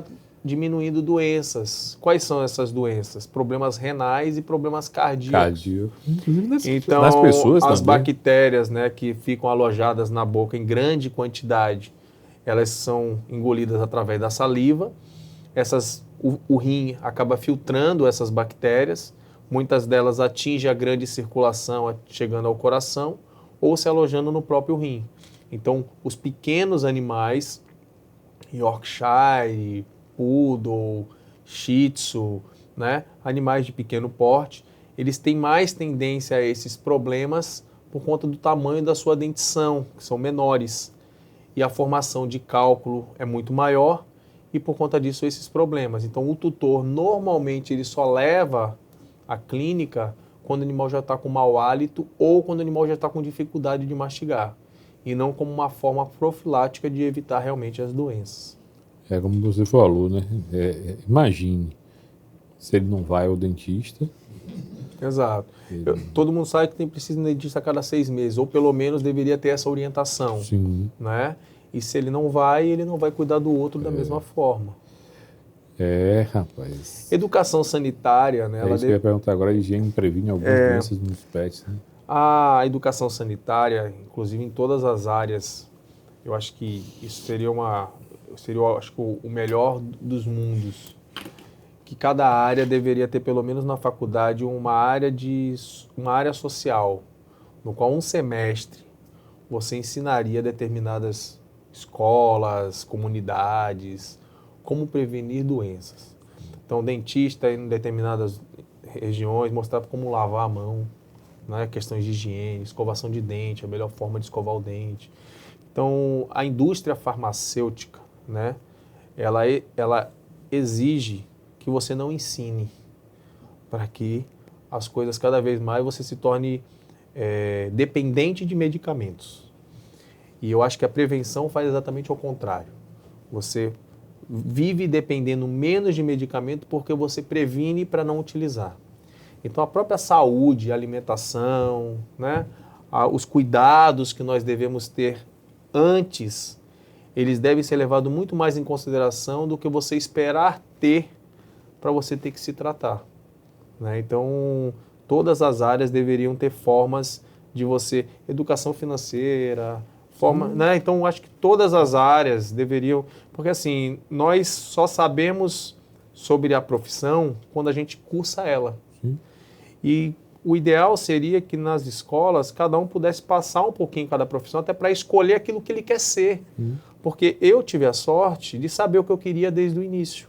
diminuindo doenças. Quais são essas doenças? Problemas renais e problemas cardíacos. Inclusive Então, nas pessoas as também. bactérias, né, que ficam alojadas na boca em grande quantidade, elas são engolidas através da saliva. O rim acaba filtrando essas bactérias. Muitas delas atingem a grande circulação, chegando ao coração, ou se alojando no próprio rim. Então, os pequenos animais, Yorkshire, Poodle, Shih Tzu, né, animais de pequeno porte, eles têm mais tendência a esses problemas por conta do tamanho da sua dentição, que são menores. E a formação de cálculo é muito maior e por conta disso esses problemas. Então o tutor normalmente ele só leva à clínica quando o animal já está com mau hálito ou quando o animal já está com dificuldade de mastigar. E não como uma forma profilática de evitar realmente as doenças. É como você falou, né? Imagine se ele não vai ao dentista. Exato. Todo mundo sabe que precisa de dentista a cada 6 meses, ou pelo menos deveria ter essa orientação. Sim. Né? E se ele não vai cuidar do outro da mesma forma. Rapaz. Educação sanitária, né? Isso que eu ia perguntar agora, a higiene previne algumas doenças nos pets, né? A educação sanitária, inclusive em todas as áreas, eu acho que isso seria acho que o melhor dos mundos. Que cada área deveria ter, pelo menos na faculdade, uma área social, no qual um semestre você ensinaria determinadas escolas, comunidades, como prevenir doenças. Então, dentista em determinadas regiões mostrava como lavar a mão, né? Questões de higiene, escovação de dente, a melhor forma de escovar o dente. Então, a indústria farmacêutica, né? Ela exige que você não ensine, para que as coisas cada vez mais você se torne dependente de medicamentos. E eu acho que a prevenção faz exatamente ao contrário. Você vive dependendo menos de medicamento porque você previne para não utilizar. Então a própria saúde, a alimentação, né, os cuidados que nós devemos ter antes, eles devem ser levados muito mais em consideração do que você esperar ter para você ter que se tratar. Né? Então, todas as áreas deveriam ter formas de você... Educação financeira, né? Então, acho que todas as áreas deveriam... Porque, assim, nós só sabemos sobre a profissão quando a gente cursa ela. Sim. E o ideal seria que nas escolas cada um pudesse passar um pouquinho cada profissão até para escolher aquilo que ele quer ser. Porque eu tive a sorte de saber o que eu queria desde o início.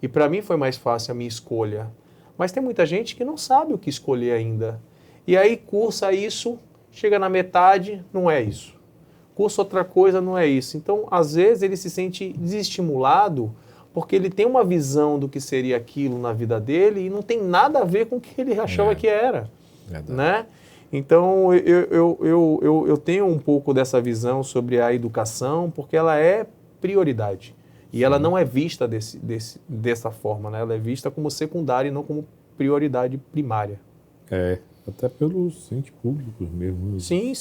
E para mim foi mais fácil a minha escolha. Mas tem muita gente que não sabe o que escolher ainda. E aí cursa isso, chega na metade, não é isso. Cursa outra coisa, não é isso. Então, às vezes, ele se sente desestimulado porque ele tem uma visão do que seria aquilo na vida dele e não tem nada a ver com o que ele achava que era. Né? Então, eu tenho um pouco dessa visão sobre a educação porque ela é prioridade. E ela não é vista dessa forma, né? Ela é vista como secundária e não como prioridade primária. Até pelos entes públicos mesmo. Sim.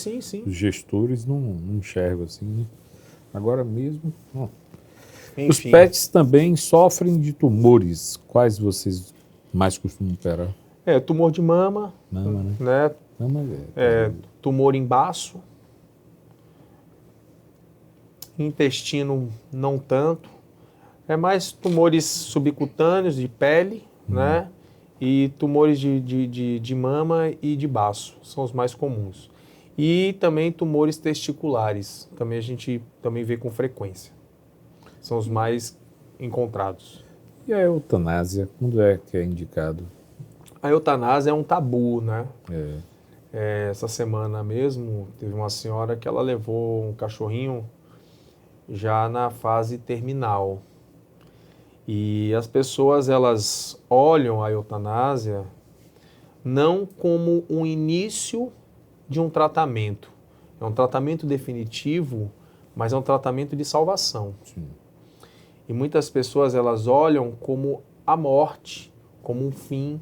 Os gestores não enxergam assim, né? Agora mesmo... Enfim. Os pets também sofrem de tumores. Quais vocês mais costumam operar? Tumor de mama, Mama, né? né? Mama Tumor em baço, intestino não tanto. É mais tumores subcutâneos de pele, né? E tumores de mama e de baço, são os mais comuns. E também tumores testiculares, também a gente também vê com frequência. São os mais encontrados. E a eutanásia, quando é que é indicado? A eutanásia é um tabu, né? Essa semana mesmo, teve uma senhora que ela levou um cachorrinho já na fase terminal. E as pessoas, elas olham a eutanásia não como um início de um tratamento. É um tratamento definitivo, mas é um tratamento de salvação. Sim. E muitas pessoas, elas olham como a morte, como um fim,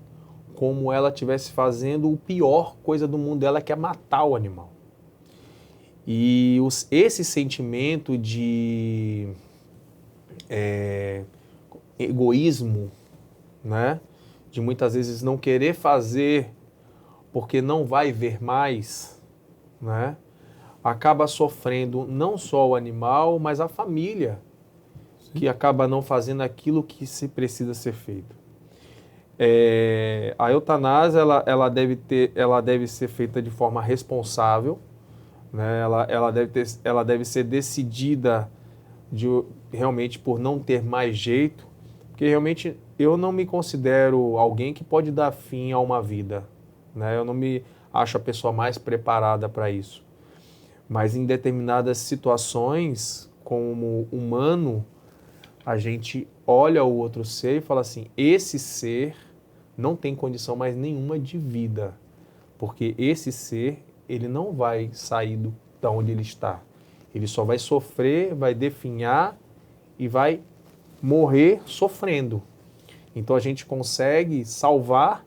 como ela estivesse fazendo a pior coisa do mundo dela, que é matar o animal. E esse sentimento de egoísmo, né? De muitas vezes não querer fazer porque não vai ver mais, né? Acaba sofrendo não só o animal, mas a família, que acaba não fazendo aquilo que se precisa ser feito. A eutanásia ela deve ser feita de forma responsável, né? Ela deve ser decidida realmente por não ter mais jeito, porque realmente eu não me considero alguém que pode dar fim a uma vida, né? Eu não me acho a pessoa mais preparada para isso. Mas em determinadas situações, como humano, a gente olha o outro ser e fala assim, esse ser não tem condição mais nenhuma de vida, porque esse ser, ele não vai sair da onde ele está. Ele só vai sofrer, vai definhar e vai morrer sofrendo. Então a gente consegue salvar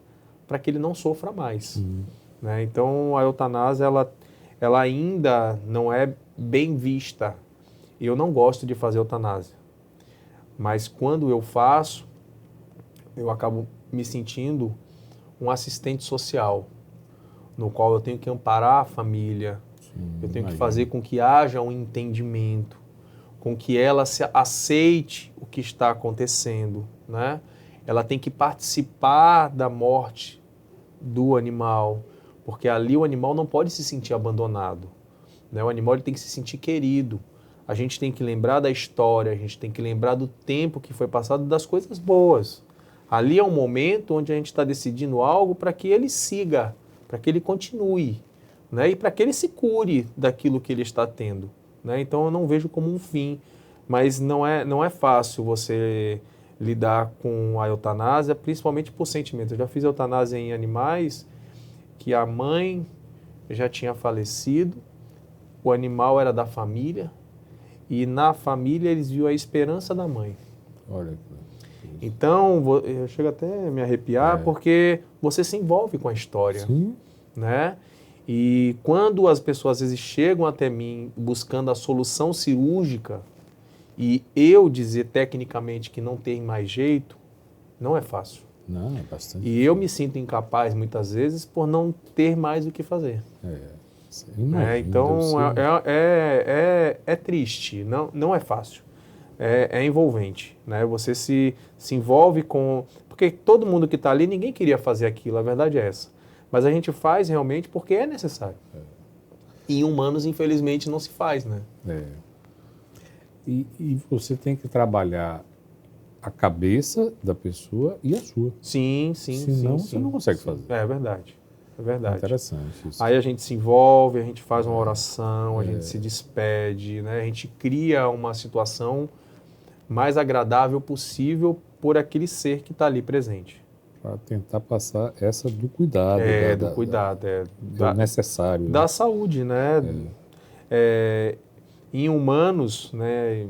para que ele não sofra mais. Né? Então a eutanásia, ela ainda não é bem vista. Eu não gosto de fazer eutanásia. Mas quando eu faço, eu acabo me sentindo um assistente social, no qual eu tenho que amparar a família, eu tenho que fazer com que haja um entendimento, com que ela aceite o que está acontecendo, né? Ela tem que participar da morte do animal, porque ali o animal não pode se sentir abandonado, né? O animal ele tem que se sentir querido. A gente tem que lembrar da história, a gente tem que lembrar do tempo que foi passado, das coisas boas. Ali é um momento onde a gente está decidindo algo para que ele siga, para que ele continue, né? E para que ele se cure daquilo que ele está tendo, né? Então eu não vejo como um fim, mas não é fácil você lidar com a eutanásia, principalmente por sentimento. Eu já fiz eutanásia em animais que a mãe já tinha falecido, o animal era da família, e na família eles viam a esperança da mãe. Olha. Então, eu chego até a me arrepiar, porque você se envolve com a história. Sim. Né? E quando as pessoas às vezes chegam até mim buscando a solução cirúrgica e eu dizer tecnicamente que não tem mais jeito, não é fácil. Não, é bastante. E eu me sinto incapaz muitas vezes por não ter mais o que fazer. Então é triste, não é fácil. É envolvente, né? Você se envolve com... Porque todo mundo que está ali, ninguém queria fazer aquilo, a verdade é essa. Mas a gente faz realmente porque é necessário. E em humanos, infelizmente, não se faz, né? E você tem que trabalhar a cabeça da pessoa e a sua. Sim. Senão você não consegue fazer. É verdade. Interessante isso. Aí a gente se envolve, a gente faz uma oração, a gente se despede, né? A gente cria uma situação mais agradável possível por aquele ser que está ali presente. Para tentar passar essa do cuidado. Do cuidado. Do necessário. Da saúde, né? Em humanos, né?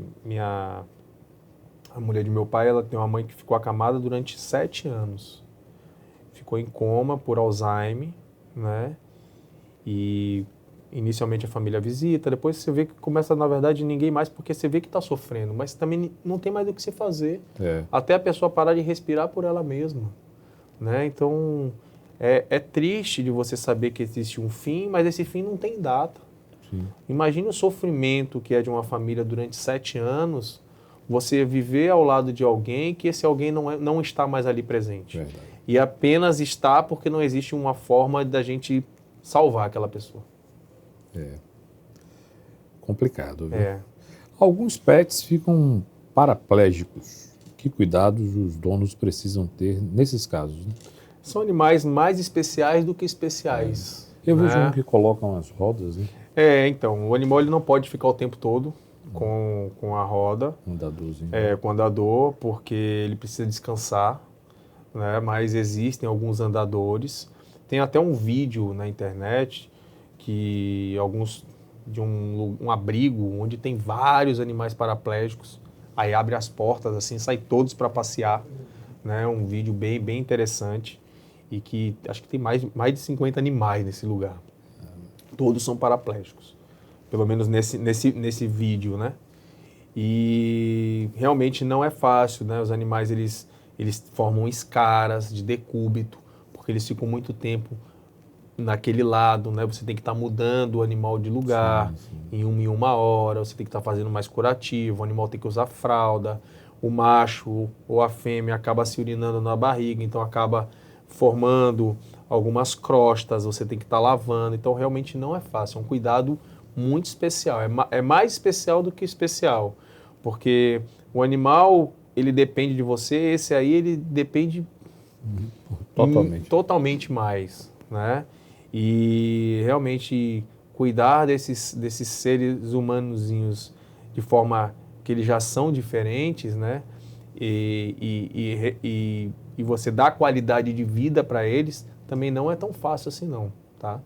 A mulher de meu pai, ela tem uma mãe que ficou acamada durante 7 anos. Ficou em coma por Alzheimer, né? E inicialmente a família visita, depois você vê que começa, na verdade, ninguém mais, porque você vê que está sofrendo, mas também não tem mais o que se fazer. Até a pessoa parar de respirar por ela mesma, né? Então, é triste de você saber que existe um fim, mas esse fim não tem data. Sim. Imagine o sofrimento que é de uma família durante 7 anos, você viver ao lado de alguém que esse alguém não está mais ali presente. Verdade. E apenas está porque não existe uma forma da gente salvar aquela pessoa. Complicado, viu? Alguns pets ficam paraplégicos. Que cuidados os donos precisam ter nesses casos? Né? São animais mais especiais do que especiais. Eu né? vejo um que colocam as rodas, né? Então, o animal ele não pode ficar o tempo todo com a roda, Um andadorzinho. com o andador, porque ele precisa descansar, né? Mas existem alguns andadores. Tem até um vídeo na internet que de um abrigo onde tem vários animais paraplégicos, aí abre as portas assim, sai todos para passear, né? Um vídeo bem interessante e que acho que tem mais de 50 animais nesse lugar. Todos são paraplégicos, pelo menos nesse vídeo, né? E realmente não é fácil, né? Os animais eles formam escaras de decúbito, porque eles ficam muito tempo naquele lado, né? Você tem que estar mudando o animal de lugar em uma hora, você tem que estar fazendo mais curativo, o animal tem que usar fralda, o macho ou a fêmea acaba se urinando na barriga, então acaba formando algumas crostas, você tem que estar lavando, então realmente não é fácil, é um cuidado muito especial, é mais especial do que especial, porque o animal, ele depende de você, esse aí ele depende totalmente mais, né? E realmente cuidar desses seres humanozinhos de forma que eles já são diferentes, né? E você dá qualidade de vida para eles também não é tão fácil assim não, tá?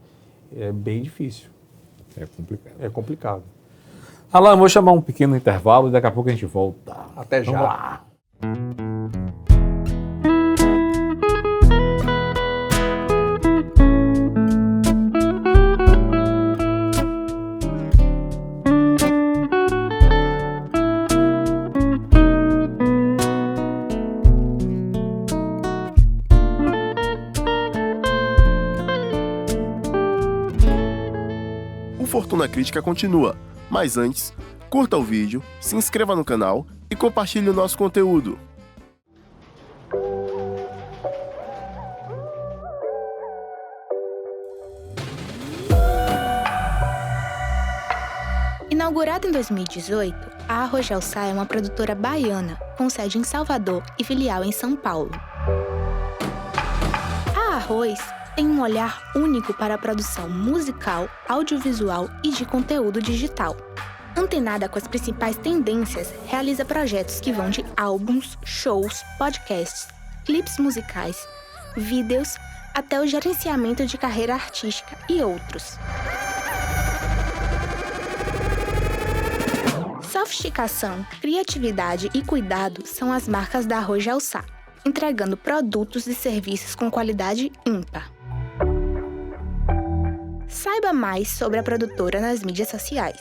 É bem difícil. É complicado. É complicado. Alan, vou chamar um pequeno intervalo e daqui a pouco a gente volta. Até já. Vamos lá. O Fortuna Crítica continua, mas antes, curta o vídeo, se inscreva no canal e compartilhe o nosso conteúdo. Inaugurada em 2018, a Arrojal Sá é uma produtora baiana, com sede em Salvador e filial em São Paulo. A Arroz tem um olhar único para a produção musical, audiovisual e de conteúdo digital. Antenada com as principais tendências, realiza projetos que vão de álbuns, shows, podcasts, clipes musicais, vídeos, até o gerenciamento de carreira artística e outros. Sofisticação, criatividade e cuidado são as marcas da Arrojal Sá, entregando produtos e serviços com qualidade ímpar. Saiba mais sobre a produtora nas mídias sociais.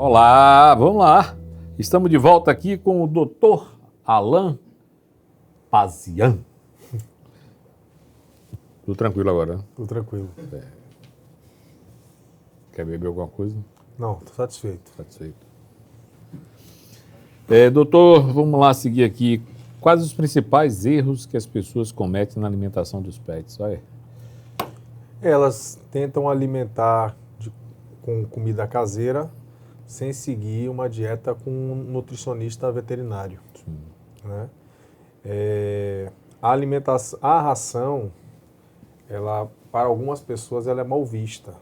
Olá, vamos lá. Estamos de volta aqui com o Dr. Alan Pazian. Tudo tranquilo agora, né? Tudo tranquilo. Quer beber alguma coisa? Não, tô satisfeito. Satisfeito. Doutor, vamos lá seguir aqui. Quais os principais erros que as pessoas cometem na alimentação dos pets? Olha. Elas tentam alimentar com comida caseira sem seguir uma dieta com um nutricionista veterinário. Né? A ração, ela, para algumas pessoas, ela é mal vista,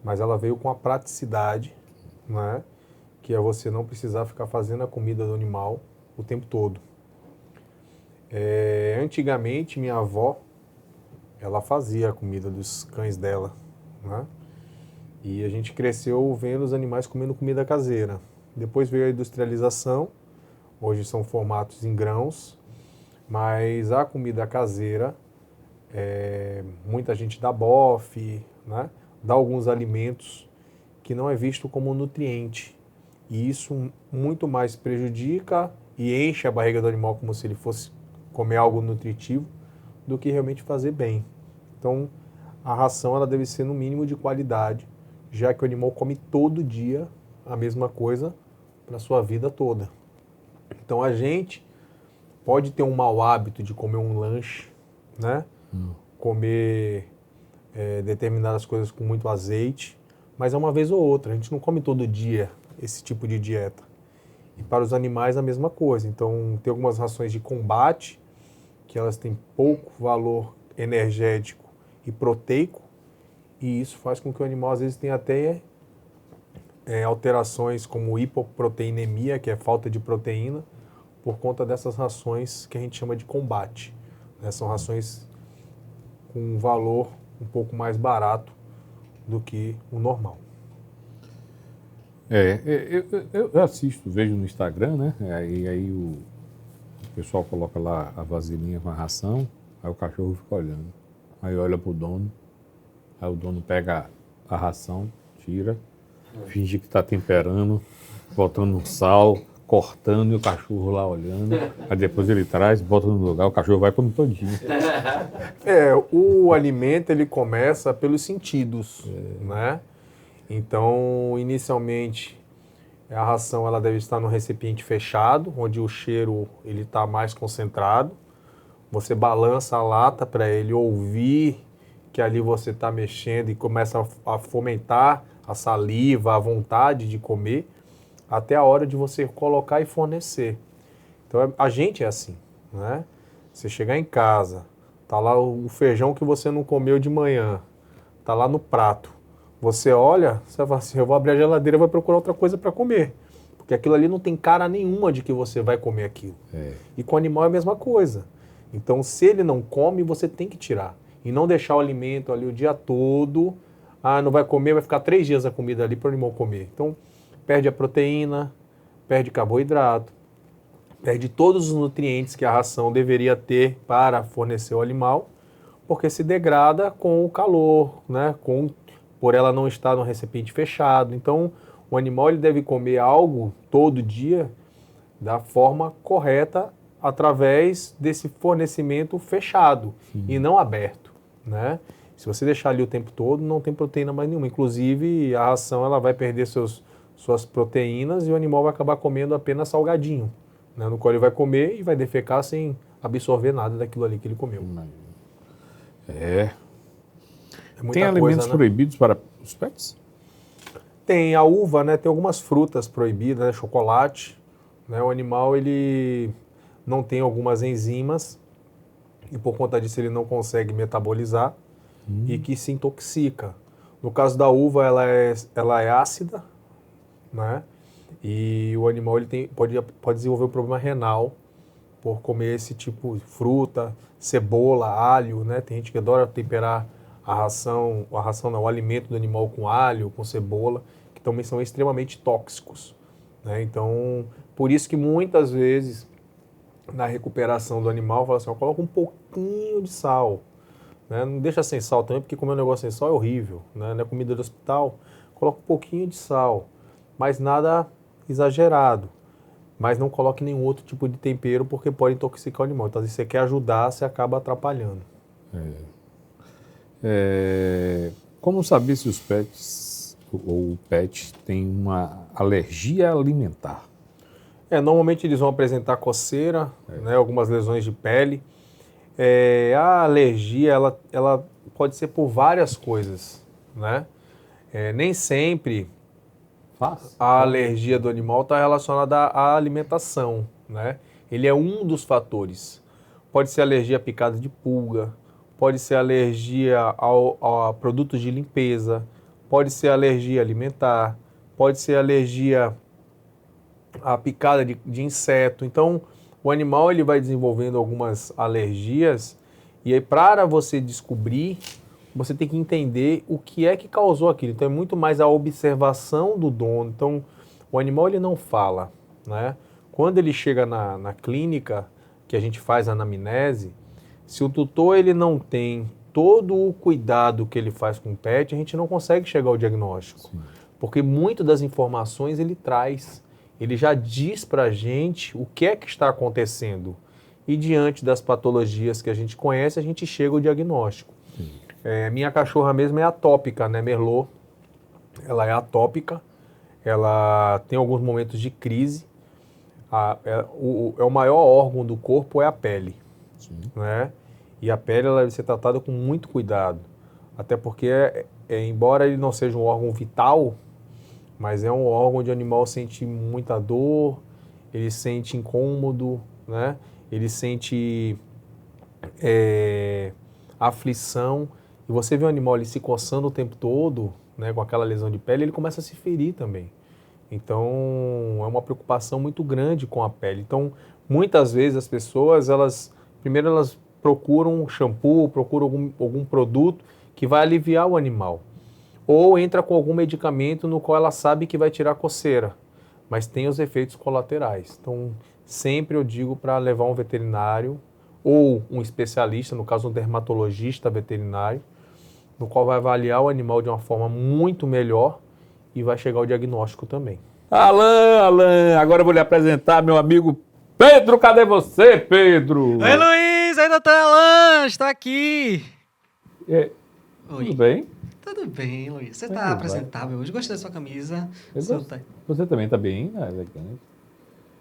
mas ela veio com a praticidade, né? Que é você não precisar ficar fazendo a comida do animal o tempo todo. Antigamente, minha avó, ela fazia a comida dos cães dela, né? E a gente cresceu vendo os animais comendo comida caseira. Depois veio a industrialização, hoje são formatos em grãos, mas a comida caseira, muita gente dá bofe, né? Dá alguns alimentos que não é visto como nutriente. E isso muito mais prejudica e enche a barriga do animal como se ele fosse comer algo nutritivo do que realmente fazer bem. Então, a ração ela deve ser no mínimo de qualidade, já que o animal come todo dia a mesma coisa para a sua vida toda. Então a gente pode ter um mau hábito de comer um lanche, né? Comer determinadas coisas com muito azeite, mas é uma vez ou outra. A gente não come todo dia esse tipo de dieta. E para os animais a mesma coisa. Então tem algumas rações de combate que elas têm pouco valor energético e proteico, e isso faz com que o animal às vezes tenha até alterações como hipoproteinemia, que é falta de proteína, por conta dessas rações que a gente chama de combate. Né? São rações com um valor um pouco mais barato do que o normal. Eu assisto, vejo no Instagram, né? Aí o pessoal coloca lá a vasilhinha com a ração, aí o cachorro fica olhando. Aí olha pro dono, aí o dono pega a ração, tira, finge que está temperando, botando um sal, cortando e o cachorro lá olhando. Aí depois ele traz, bota no lugar, o cachorro vai comer todinho. O alimento ele começa pelos sentidos, né? Então, inicialmente, a ração ela deve estar no recipiente fechado, onde o cheiro ele está mais concentrado. Você balança a lata para ele ouvir que ali você está mexendo e começa a fomentar a saliva, a vontade de comer, até a hora de você colocar e fornecer. Então, a gente é assim, né? Você chegar em casa, tá lá o feijão que você não comeu de manhã, tá lá no prato. Você olha, você fala assim, eu vou abrir a geladeira e vou procurar outra coisa para comer. Porque aquilo ali não tem cara nenhuma de que você vai comer aquilo. E com o animal é a mesma coisa. Então, se ele não come, você tem que tirar. E não deixar o alimento ali o dia todo. Não vai comer, vai ficar 3 dias a comida ali para o animal comer. Então, perde a proteína, perde carboidrato, perde todos os nutrientes que a ração deveria ter para fornecer ao animal, porque se degrada com o calor, né? Por ela não estar no recipiente fechado. Então, o animal ele deve comer algo todo dia da forma correta, através desse fornecimento fechado e não aberto, né? Se você deixar ali o tempo todo, não tem proteína mais nenhuma. Inclusive, a ração ela vai perder suas proteínas e o animal vai acabar comendo apenas salgadinho, né? No qual ele vai comer e vai defecar sem absorver nada daquilo ali que ele comeu. Tem alimentos proibidos para os pets? Tem a uva, né? Tem algumas frutas proibidas, né? Chocolate, né? O animal ele não tem algumas enzimas e por conta disso ele não consegue metabolizar e que se intoxica. No caso da uva, ela é ácida, né? E o animal ele pode desenvolver um problema renal por comer esse tipo de fruta, cebola, alho, né? Tem gente que adora temperar o alimento do animal com alho, com cebola, que também são extremamente tóxicos, né? Então, por isso que muitas vezes na recuperação do animal, fala assim, coloca um pouquinho de sal, né? Não deixa sem sal também, porque comer um negócio sem sal é horrível, né? Na comida do hospital, coloca um pouquinho de sal, mas nada exagerado, mas não coloque nenhum outro tipo de tempero, porque pode intoxicar o animal. Então, se você quer ajudar, você acaba atrapalhando. Como saber se os pets ou o pet tem uma alergia alimentar? Normalmente eles vão apresentar coceira, né, algumas lesões de pele. A alergia ela pode ser por várias coisas, né? Nem sempre a alergia do animal está relacionada à alimentação, né? Ele é um dos fatores. Pode ser alergia a picada de pulga, pode ser alergia a produtos de limpeza, pode ser alergia alimentar, pode ser alergia a picada de inseto. Então, o animal ele vai desenvolvendo algumas alergias e aí para você descobrir, você tem que entender o que é que causou aquilo. Então, é muito mais a observação do dono. Então, o animal ele não fala, né? Quando ele chega na clínica, que a gente faz a anamnese, se o tutor ele não tem todo o cuidado que ele faz com o pet, a gente não consegue chegar ao diagnóstico. Sim. Porque muito das informações ele traz. Ele já diz para a gente o que é que está acontecendo. E diante das patologias que a gente conhece, a gente chega ao diagnóstico. Sim. Minha cachorra mesmo é atópica, né, Merlot. Ela é atópica, ela tem alguns momentos de crise. O maior órgão do corpo é a pele, né? E a pele ela deve ser tratada com muito cuidado, até porque, embora ele não seja um órgão vital, mas é um órgão onde o animal sente muita dor, ele sente incômodo, né? Ele sente aflição. E você vê o animal ali se coçando o tempo todo, né, com aquela lesão de pele, ele começa a se ferir também. Então, é uma preocupação muito grande com a pele. Então, muitas vezes as pessoas, primeiro elas procuram um shampoo, procuram algum produto que vai aliviar o animal. Ou entra com algum medicamento no qual ela sabe que vai tirar a coceira, mas tem os efeitos colaterais. Então, sempre eu digo para levar um veterinário ou um especialista, no caso um dermatologista veterinário, no qual vai avaliar o animal de uma forma muito melhor e vai chegar ao diagnóstico também. Alain, agora eu vou lhe apresentar meu amigo Pedro. Cadê você, Pedro? Oi, Luiz! Oi, doutor Alain! Estou aqui! Oi. Tudo bem? Tudo bem, Luiz. Você Tudo está bem. apresentável hoje. Gostei da sua camisa. Você também está bem, né? Elegante.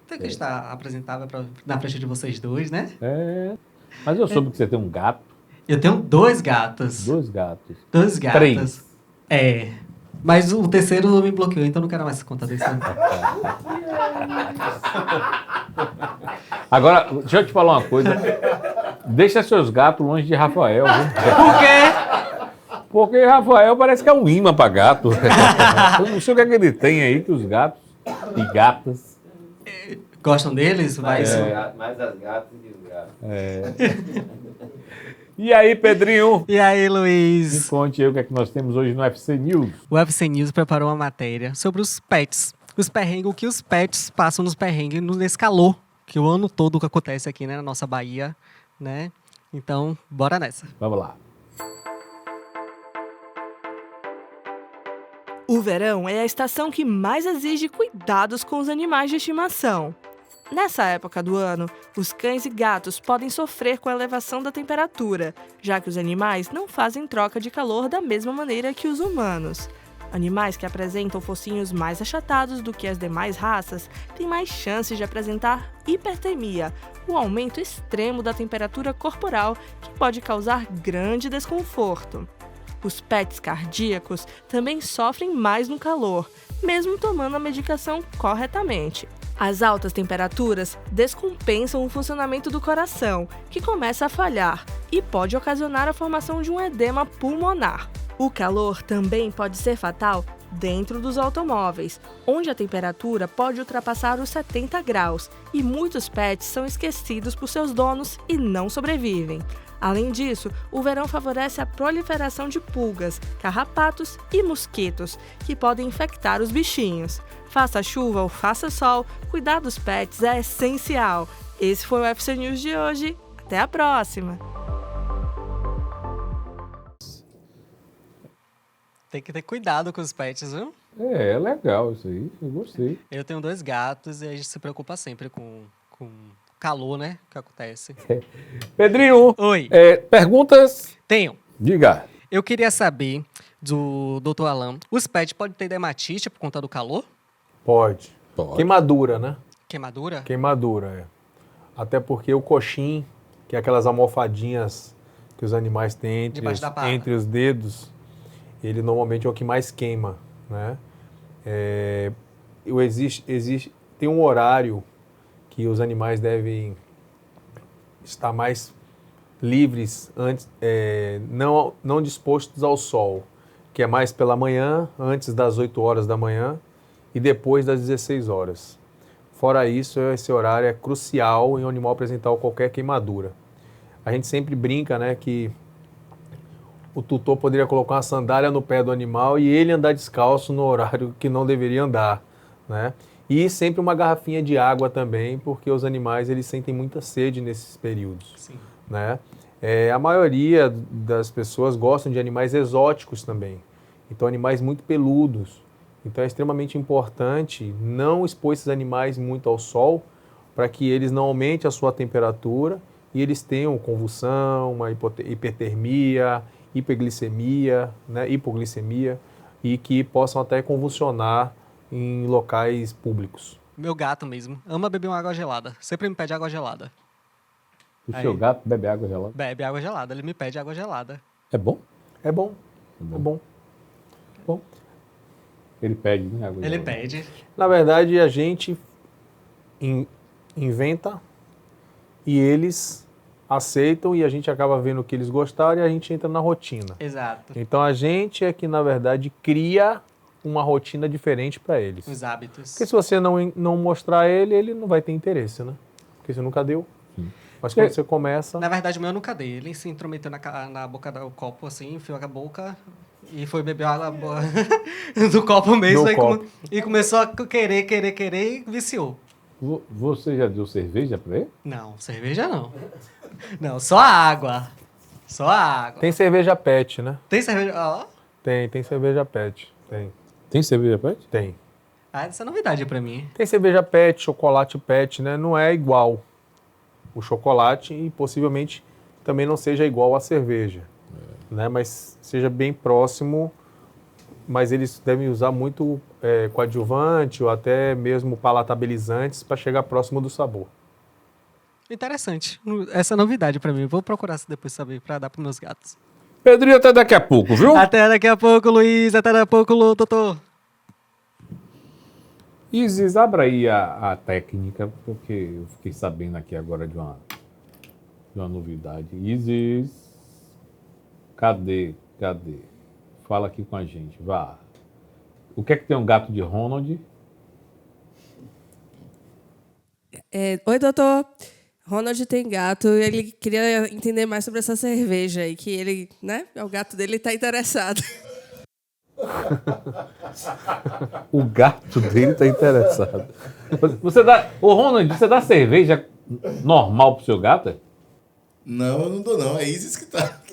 Tem que estar apresentável na frente de vocês dois, né? Mas eu soube que você tem um gato. Eu tenho 2 gatos. 2 gatos. 2 gatos. 3. Mas o terceiro me bloqueou, então não quero mais conta desse. Agora, deixa eu te falar uma coisa. Deixa seus gatos longe de Rafael, viu? Por quê? Porque Rafael parece que é um imã para gato. Eu não sei o que é que ele tem aí, que os gatos e gatas... Gostam deles? Mais as gatas e os gatos. E aí, Pedrinho? E aí, Me Luiz? conte aí o que é que nós temos hoje no UFC News. O UFC News preparou uma matéria sobre os pets. Os perrengues, o que os pets passam nos perrengues nesse calor, que o ano todo que acontece aqui, né, na nossa Bahia, né? Então, bora nessa. Vamos lá. O verão é a estação que mais exige cuidados com os animais de estimação. Nessa época do ano, os cães e gatos podem sofrer com a elevação da temperatura, já que os animais não fazem troca de calor da mesma maneira que os humanos. Animais que apresentam focinhos mais achatados do que as demais raças têm mais chances de apresentar hipertermia, o aumento extremo da temperatura corporal que pode causar grande desconforto. Os pets cardíacos também sofrem mais no calor, mesmo tomando a medicação corretamente. As altas temperaturas descompensam o funcionamento do coração, que começa a falhar e pode ocasionar a formação de um edema pulmonar. O calor também pode ser fatal dentro dos automóveis, onde a temperatura pode ultrapassar os 70 graus e muitos pets são esquecidos por seus donos e não sobrevivem. Além disso, o verão favorece a proliferação de pulgas, carrapatos e mosquitos, que podem infectar os bichinhos. Faça chuva ou faça sol, cuidar dos pets é essencial. Esse foi o UFC News de hoje. Até a próxima! Tem que ter cuidado com os pets, viu? É legal isso aí, eu gostei. Eu tenho 2 gatos e a gente se preocupa sempre com calor, né? Que acontece. Pedrinho, Oi, perguntas? tenho. Diga. Eu queria saber do Dr. Alain, os pets podem ter dermatite por conta do calor? Pode. Pode. Queimadura, né? Queimadura? Queimadura, Até porque o coxim, que é aquelas almofadinhas que os animais têm Debaixo da pata. entre os dedos, ele normalmente é o que mais queima, né? Tem um horário que os animais devem estar mais livres, antes, não dispostos ao sol, que é mais pela manhã, antes das 8 horas da manhã e depois das 16 horas. Fora isso, esse horário é crucial em o animal apresentar qualquer queimadura. A gente sempre brinca, né, que o tutor poderia colocar uma sandália no pé do animal e ele andar descalço no horário que não deveria andar, né? E sempre uma garrafinha de água também, porque os animais eles sentem muita sede nesses períodos. Sim. Né? A maioria das pessoas gostam de animais exóticos também. Então, animais muito peludos. Então, é extremamente importante não expor esses animais muito ao sol para que eles não aumentem a sua temperatura e eles tenham convulsão, uma hipertermia hiperglicemia, né, hipoglicemia, e que possam até convulsionar em locais públicos. Meu gato mesmo ama beber uma água gelada. Sempre me pede água gelada. O seu gato bebe água gelada? Bebe água gelada, ele me pede água gelada. É bom? É bom, é bom. Bom. Ele pede, né? Água Ele gelada. pede. Na verdade, a gente inventa e eles aceitam e a gente acaba vendo o que eles gostaram e a gente entra na rotina. Exato. Então a gente é que, na verdade, cria uma rotina diferente para eles. Os hábitos. Porque se você não mostrar a ele, ele não vai ter interesse, né? Porque você nunca deu. Mas quando você começa... Na verdade, o meu eu nunca dei. Ele se intrometeu na boca do copo, assim, enfiou a boca e foi beber água do copo mesmo. Do Aí copo. e começou a querer e viciou. Você já deu cerveja pra ele? Não, cerveja não. Não, só água. Só água. Tem cerveja pet, né? Tem cerveja? Ó. Tem cerveja pet. Tem cerveja pra ele? Tem. Ah, essa é novidade pra mim. Tem cerveja pet, chocolate pet, né? Não é igual o chocolate e possivelmente também não seja igual à cerveja, né? Mas seja bem próximo, mas eles devem usar muito coadjuvante ou até mesmo palatabilizantes para chegar próximo do sabor. Interessante. Essa é novidade pra mim. Vou procurar depois saber pra dar pros meus gatos. Pedrinho, até daqui a pouco, viu? Até daqui a pouco, Luiz. Até daqui a pouco, doutor. Isis, abra aí a técnica, porque eu fiquei sabendo aqui agora de uma novidade. Isis, cadê? Fala aqui com a gente, vá. O que é que tem um gato de Ronald? Oi, doutor. Ronald tem gato e ele queria entender mais sobre essa cerveja aí, que ele, né, o gato dele está interessado. O gato dele está interessado. Ô Ronald, você dá cerveja normal pro seu gato? Não, eu não dou não. É Isis que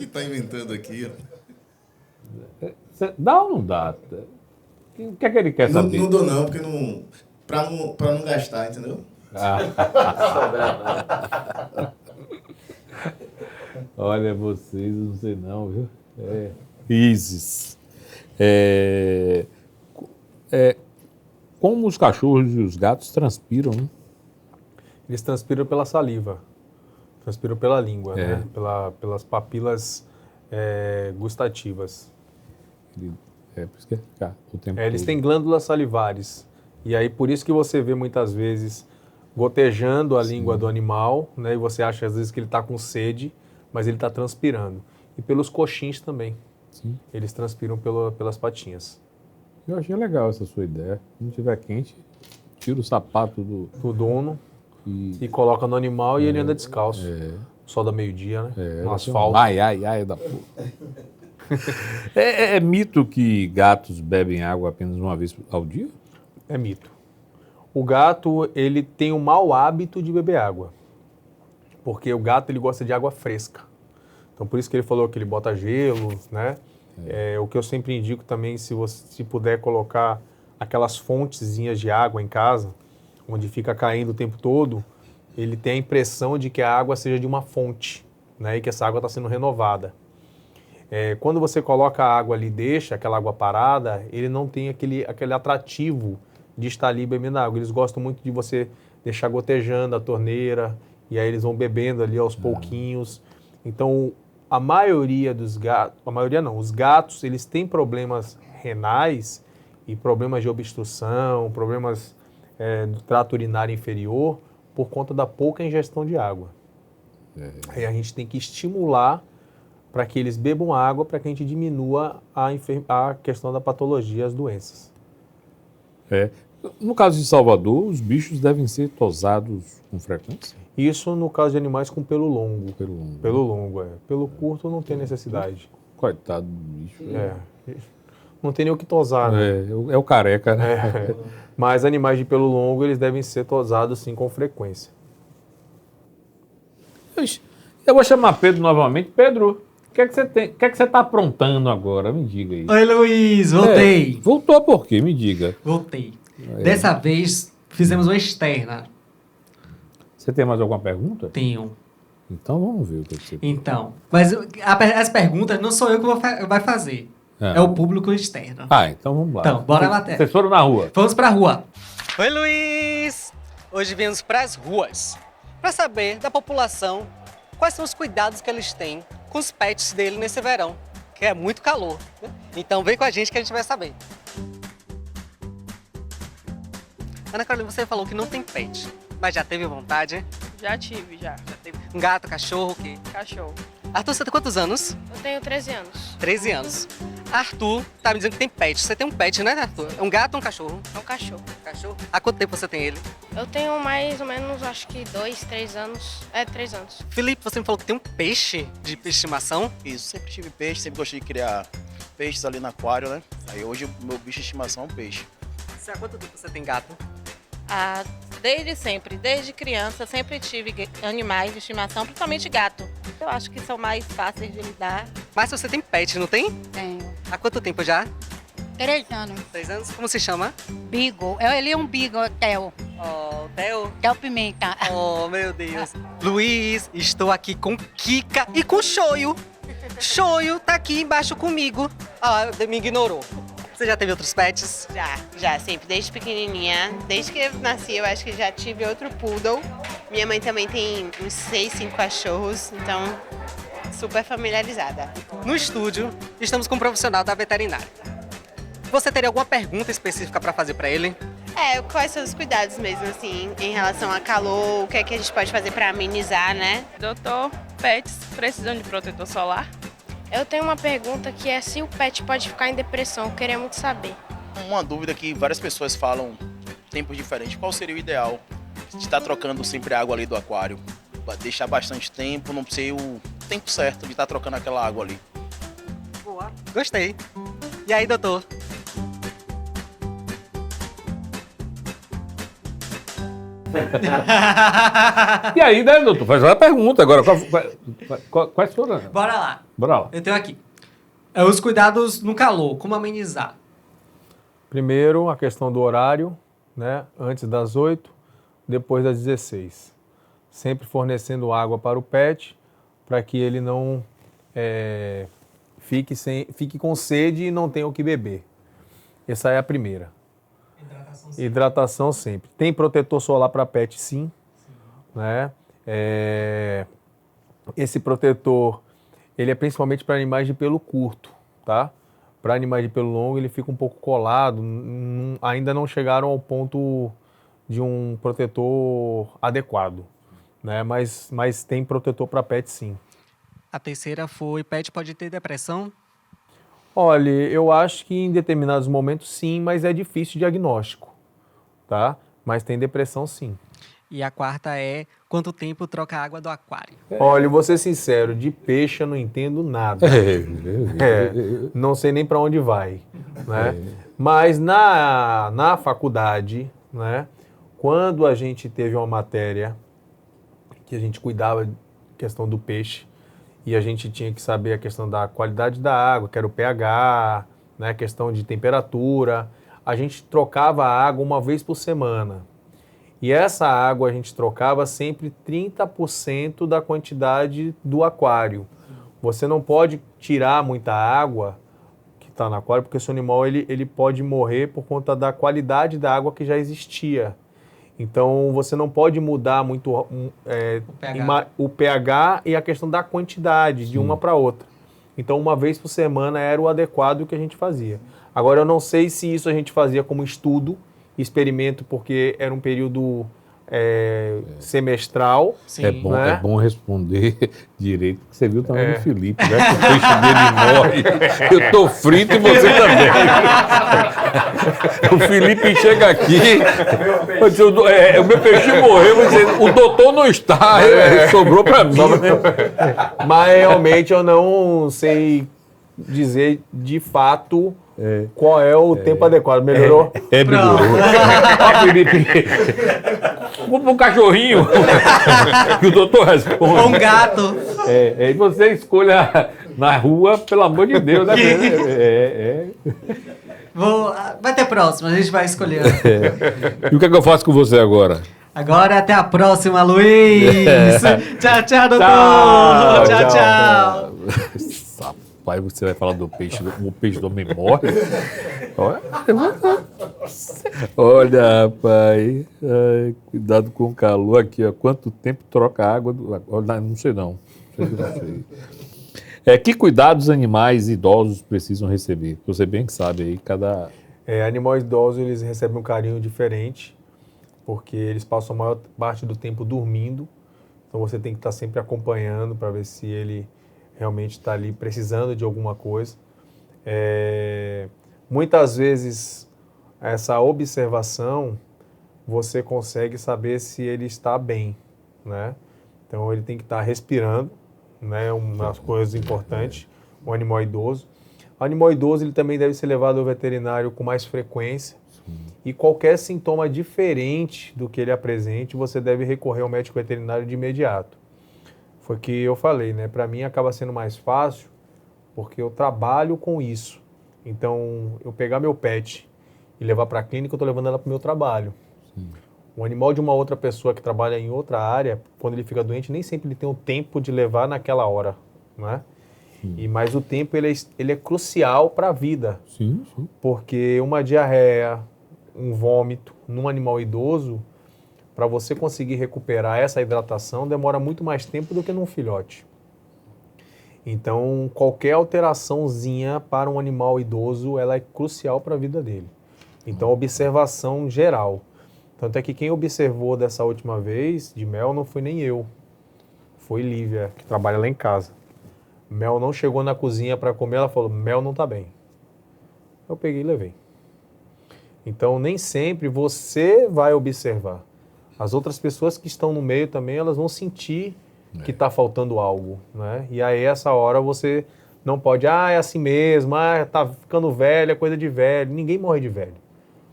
tá inventando aqui. Ó. Você dá ou não dá? O que é que ele quer saber? Não dou não, porque não... Pra não gastar, entendeu? Olha, vocês, não sei não, viu? Isis. Como os cachorros e os gatos transpiram, né? Eles transpiram pela saliva, transpiram pela língua, né? Pelas papilas gustativas. Por isso que ficar o tempo Eles todo. têm glândulas salivares. E aí, por isso que você vê muitas vezes gotejando a língua do animal, né? E você acha às vezes que ele está com sede, mas ele está transpirando. E pelos coxins também. Sim. Eles transpiram pelas patinhas. Eu achei legal essa sua ideia. Se não tiver quente, tira o sapato do dono e coloca no animal e ele anda descalço. Sol da meio-dia, né? No asfalto. Ai, da porra. É mito que gatos bebem água apenas uma vez ao dia? É mito. O gato, ele tem o mau hábito de beber água. Porque o gato, ele gosta de água fresca. Então, por isso que ele falou que ele bota gelo, né? O que eu sempre indico também, se puder colocar aquelas fontezinhas de água em casa, onde fica caindo o tempo todo, ele tem a impressão de que a água seja de uma fonte, né? E que essa água está sendo renovada. Quando você coloca a água ali e deixa aquela água parada, ele não tem aquele atrativo de estar ali bebendo água. Eles gostam muito de você deixar gotejando a torneira, e aí eles vão bebendo ali aos pouquinhos. Então, a maioria dos gatos, os gatos, eles têm problemas renais e problemas de obstrução, problemas do trato urinário inferior, por conta da pouca ingestão de água. Aí a gente tem que estimular para que eles bebam água, para que a gente diminua a questão da patologia, as doenças. No caso de Salvador, os bichos devem ser tosados com frequência? Isso no caso de animais com pelo longo. Pelo longo. Pelo curto não tem necessidade. Coitado do bicho. Não tem nem o que tosar, né? É o careca, né? Mas animais de pelo longo, eles devem ser tosados sim com frequência. Eu vou chamar Pedro novamente. Pedro, o que é que você está aprontando agora? Me diga aí. Oi, Luiz, voltei. Voltou por quê? Me diga. Voltei. Dessa vez, fizemos uma externa. Você tem mais alguma pergunta? Tenho. Então vamos ver o que você... Então, mas as perguntas não sou eu que vai fazer. É o público externo. Então vamos lá. Então, bora lá. Vocês foram na rua? Vamos pra rua. Oi, Luiz! Hoje viemos pras ruas para saber da população quais são os cuidados que eles têm com os pets dele nesse verão, que é muito calor, né? Então vem com a gente que a gente vai saber. Ana Carolina, você falou que não tem pet, mas já teve vontade? Já tive, já. Já teve. Um gato, cachorro, o quê? Cachorro. Arthur, você tem quantos anos? Eu tenho 13 anos. 13 anos. Arthur tá me dizendo que tem pet. Você tem um pet, né, Arthur? É um gato ou um cachorro? É um cachorro. Cachorro? Há quanto tempo você tem ele? Eu tenho mais ou menos, acho que 2, 3 anos. 3 anos. Felipe, você me falou que tem um peixe de estimação? Isso, sempre tive peixe, sempre gostei de criar peixes ali no aquário, né? Aí hoje o meu bicho de estimação é um peixe. Há quanto tempo você tem gato? Desde sempre, desde criança, sempre tive animais de estimação, principalmente gato. Eu acho que são mais fáceis de lidar. Mas você tem pet, não tem? Tenho. Há quanto tempo já? 3 anos. 3 anos? Como se chama? Beagle. Ele é um Beagle, Theo. Oh, Theo? Theo Pimenta. Oh, meu Deus. Luiz, estou aqui com Kika e com Shoyu. Shoyu tá aqui embaixo comigo. Me ignorou. Você já teve outros pets? Já, sempre, desde pequenininha. Desde que eu nasci, eu acho que já tive outro poodle. Minha mãe também tem uns 6, 5 cachorros, então super familiarizada. No estúdio, estamos com um profissional da veterinária. Você teria alguma pergunta específica para fazer para ele? Quais são os cuidados mesmo, assim, em relação a calor, o que é que a gente pode fazer para amenizar, né? Doutor, pets precisam de protetor solar? Eu tenho uma pergunta que é se o pet pode ficar em depressão, eu queria muito saber. Uma dúvida que várias pessoas falam tempos diferentes, qual seria o ideal de estar trocando sempre a água ali do aquário? Deixar bastante tempo, não sei o tempo certo de estar trocando aquela água ali. Boa, gostei. E aí, doutor? E aí, né, doutor? Faz uma pergunta agora. Quais foram? Bora lá. Bora lá. Eu tenho aqui. Os cuidados no calor, como amenizar? Primeiro, a questão do horário, né? Antes das 8, depois das 16. Sempre fornecendo água para o pet, para que ele não fique com sede e não tenha o que beber. Essa é a primeira. Hidratação sempre. Tem protetor solar para pet, sim. Né? Esse protetor, ele é principalmente para animais de pelo curto, tá? Para animais de pelo longo, ele fica um pouco colado. Ainda não chegaram ao ponto de um protetor adequado, né? Mas tem protetor para pet, sim. A terceira foi, pet pode ter depressão? Olha, eu acho que em determinados momentos, sim, mas é difícil o diagnóstico, tá? Mas tem depressão, sim. E a quarta é, quanto tempo troca a água do aquário? Olha, vou ser sincero, de peixe eu não entendo nada. Não sei nem para onde vai, né? Mas na faculdade, né, quando a gente teve uma matéria que a gente cuidava da questão do peixe e a gente tinha que saber a questão da qualidade da água, que era o pH, né, questão de temperatura, a gente trocava a água uma vez por semana. E essa água a gente trocava sempre 30% da quantidade do aquário. Você não pode tirar muita água que está no aquário, porque esse animal ele pode morrer por conta da qualidade da água que já existia. Então, você não pode mudar muito o pH e a questão da quantidade de uma para outra. Então, uma vez por semana era o adequado que a gente fazia. Agora, eu não sei se isso a gente fazia como estudo, experimento, porque era um período semestral. Sim. É bom, né? É bom responder direito, porque você viu o tamanho do Felipe, né? O peixe dele morre, eu tô frito e você também. O Felipe chega aqui, o meu peixe morreu, o doutor não está, sobrou para mim. Né? Mas realmente eu não sei dizer de fato qual é o tempo adequado. Melhorou? Melhorou. Ó, Felipe, um cachorrinho que o doutor responde. Um gato. E você escolha na rua, pelo amor de Deus. Né? Vai ter próximo, a gente vai escolher. E o que é que eu faço com você agora? Agora até a próxima, Luiz. Tchau, tchau, doutor. Tchau. Rapaz, você vai falar do peixe, o peixe do homem morre. Olha, rapaz, ai, cuidado com o calor aqui, ó. Quanto tempo troca a água? Não sei não. Que cuidados animais idosos precisam receber? Você bem que sabe aí, cada... Animais idosos, eles recebem um carinho diferente, porque eles passam a maior parte do tempo dormindo. Então você tem que estar sempre acompanhando para ver se ele realmente está ali precisando de alguma coisa. Muitas vezes, essa observação, você consegue saber se ele está bem, né? Então ele tem que estar respirando, né? Uma das coisas importantes, o animal idoso. O animal idoso ele também deve ser levado ao veterinário com mais frequência. E qualquer sintoma diferente do que ele apresente, você deve recorrer ao médico veterinário de imediato. Foi o que eu falei, né? Para mim acaba sendo mais fácil, porque eu trabalho com isso. Então, eu pegar meu pet e levar para a clínica, eu estou levando ela para o meu trabalho. O animal de uma outra pessoa que trabalha em outra área, quando ele fica doente, nem sempre ele tem o tempo de levar naquela hora, né? Mas o tempo ele é crucial para a vida. Sim. Porque uma diarreia, um vômito num animal idoso, para você conseguir recuperar essa hidratação, demora muito mais tempo do que num filhote. Então, qualquer alteraçãozinha para um animal idoso, ela é crucial para a vida dele. Então, observação geral. Tanto é que quem observou dessa última vez de Mel não foi nem eu. Foi Lívia, que trabalha lá em casa. Mel não chegou na cozinha para comer, ela falou, Mel não está bem. Eu peguei e levei. Então, nem sempre você vai observar. As outras pessoas que estão no meio também, elas vão sentir que está faltando algo, né? E aí, essa hora, você não pode, é assim mesmo, tá ficando velho, é coisa de velho. Ninguém morre de velho.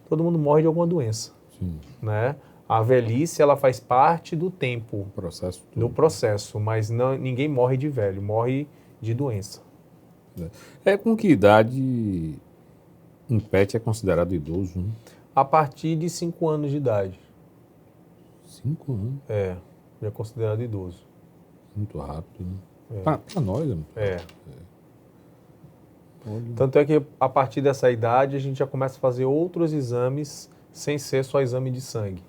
Todo mundo morre de alguma doença, né? A velhice, ela faz parte do tempo, do processo, mas ninguém morre de velho, morre de doença. Com que idade um pet é considerado idoso, né? A partir de 5 anos de idade. 5 anos? Já é considerado idoso. Muito rápido, né? Para nós, né? Tanto é que a partir dessa idade a gente já começa a fazer outros exames sem ser só exame de sangue.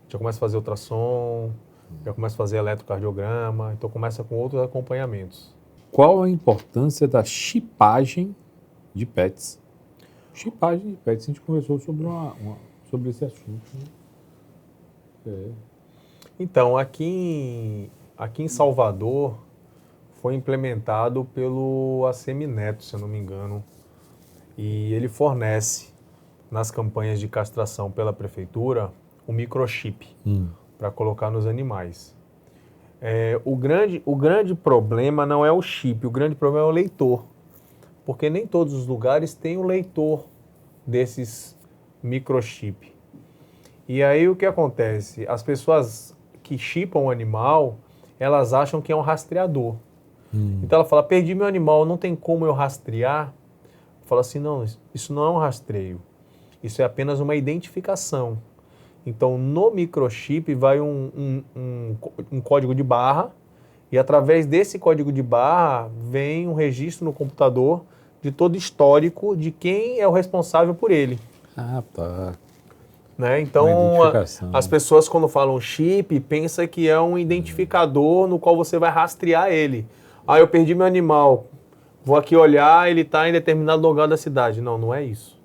Já começa a fazer ultrassom, já começa a fazer eletrocardiograma, então começa com outros acompanhamentos. Qual a importância da chipagem de pets? Chipagem de pets, a gente conversou sobre, sobre esse assunto, né? Então, aqui em Salvador, foi implementado pelo Assemineto, se eu não me engano, e ele fornece, nas campanhas de castração pela prefeitura, um microchip para colocar nos animais. O grande problema não é o chip, o grande problema é o leitor, porque nem todos os lugares têm o leitor desses microchip. E aí o que acontece? As pessoas que chipam o animal, elas acham que é um rastreador. Então ela fala, perdi meu animal, não tem como eu rastrear? Fala assim, não, isso não é um rastreio. Isso é apenas uma identificação. Então no microchip vai um código de barra e através desse código de barra vem um registro no computador de todo o histórico de quem é o responsável por ele. Tá. Né? Então, as pessoas quando falam chip, pensam que é um identificador no qual você vai rastrear ele. Eu perdi meu animal, vou aqui olhar, ele está em determinado lugar da cidade. Não, não é isso.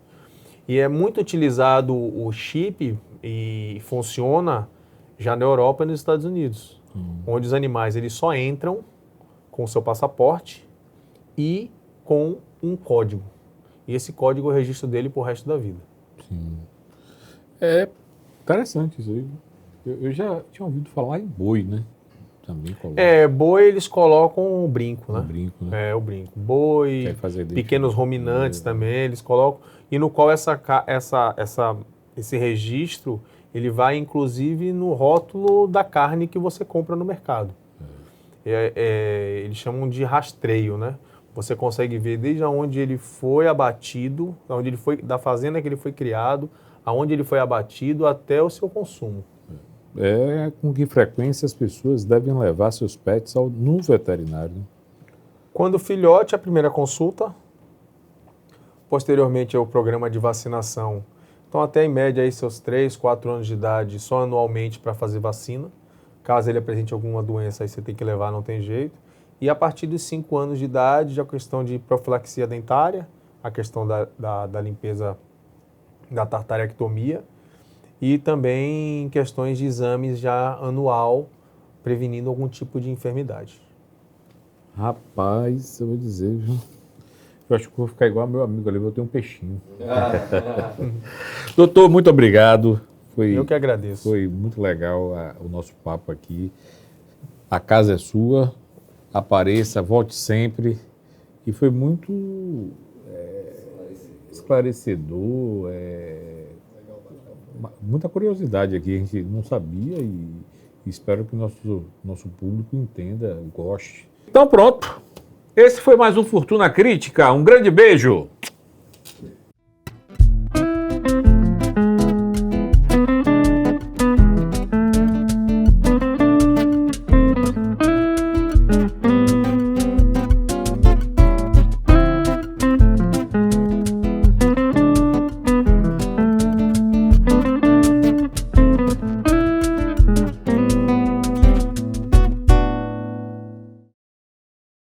E é muito utilizado o chip e funciona já na Europa e nos Estados Unidos, onde os animais eles só entram com o seu passaporte e com um código. E esse código é o registro dele pro resto da vida. Sim. É interessante isso aí. Eu já tinha ouvido falar em boi, né? Também coloca. Boi eles colocam o brinco, né? O brinco, né? O brinco. Boi, pequenos ruminantes também, eles colocam. E no qual esse registro, ele vai inclusive no rótulo da carne que você compra no mercado. Eles chamam de rastreio, né? Você consegue ver desde onde ele foi abatido, onde ele foi, da fazenda que ele foi criado, aonde ele foi abatido até o seu consumo. Com que frequência as pessoas devem levar seus pets no veterinário? Quando filhote, a primeira consulta. Posteriormente, é o programa de vacinação. Então, até em média, aí, seus 3, 4 anos de idade, só anualmente para fazer vacina. Caso ele apresente alguma doença, aí você tem que levar, não tem jeito. E a partir dos 5 anos de idade, já a questão de profilaxia dentária, a questão da limpeza da tartarectomia e também questões de exames já anual, prevenindo algum tipo de enfermidade. Rapaz, eu vou dizer, viu? Eu acho que vou ficar igual meu amigo ali, vou ter um peixinho. Doutor, muito obrigado. Eu que agradeço. Foi muito legal o nosso papo aqui. A casa é sua, apareça, volte sempre. E foi muito esclarecedor, muita curiosidade aqui, a gente não sabia e espero que nosso público entenda, goste. Então pronto, esse foi mais um Fortuna Crítica, um grande beijo!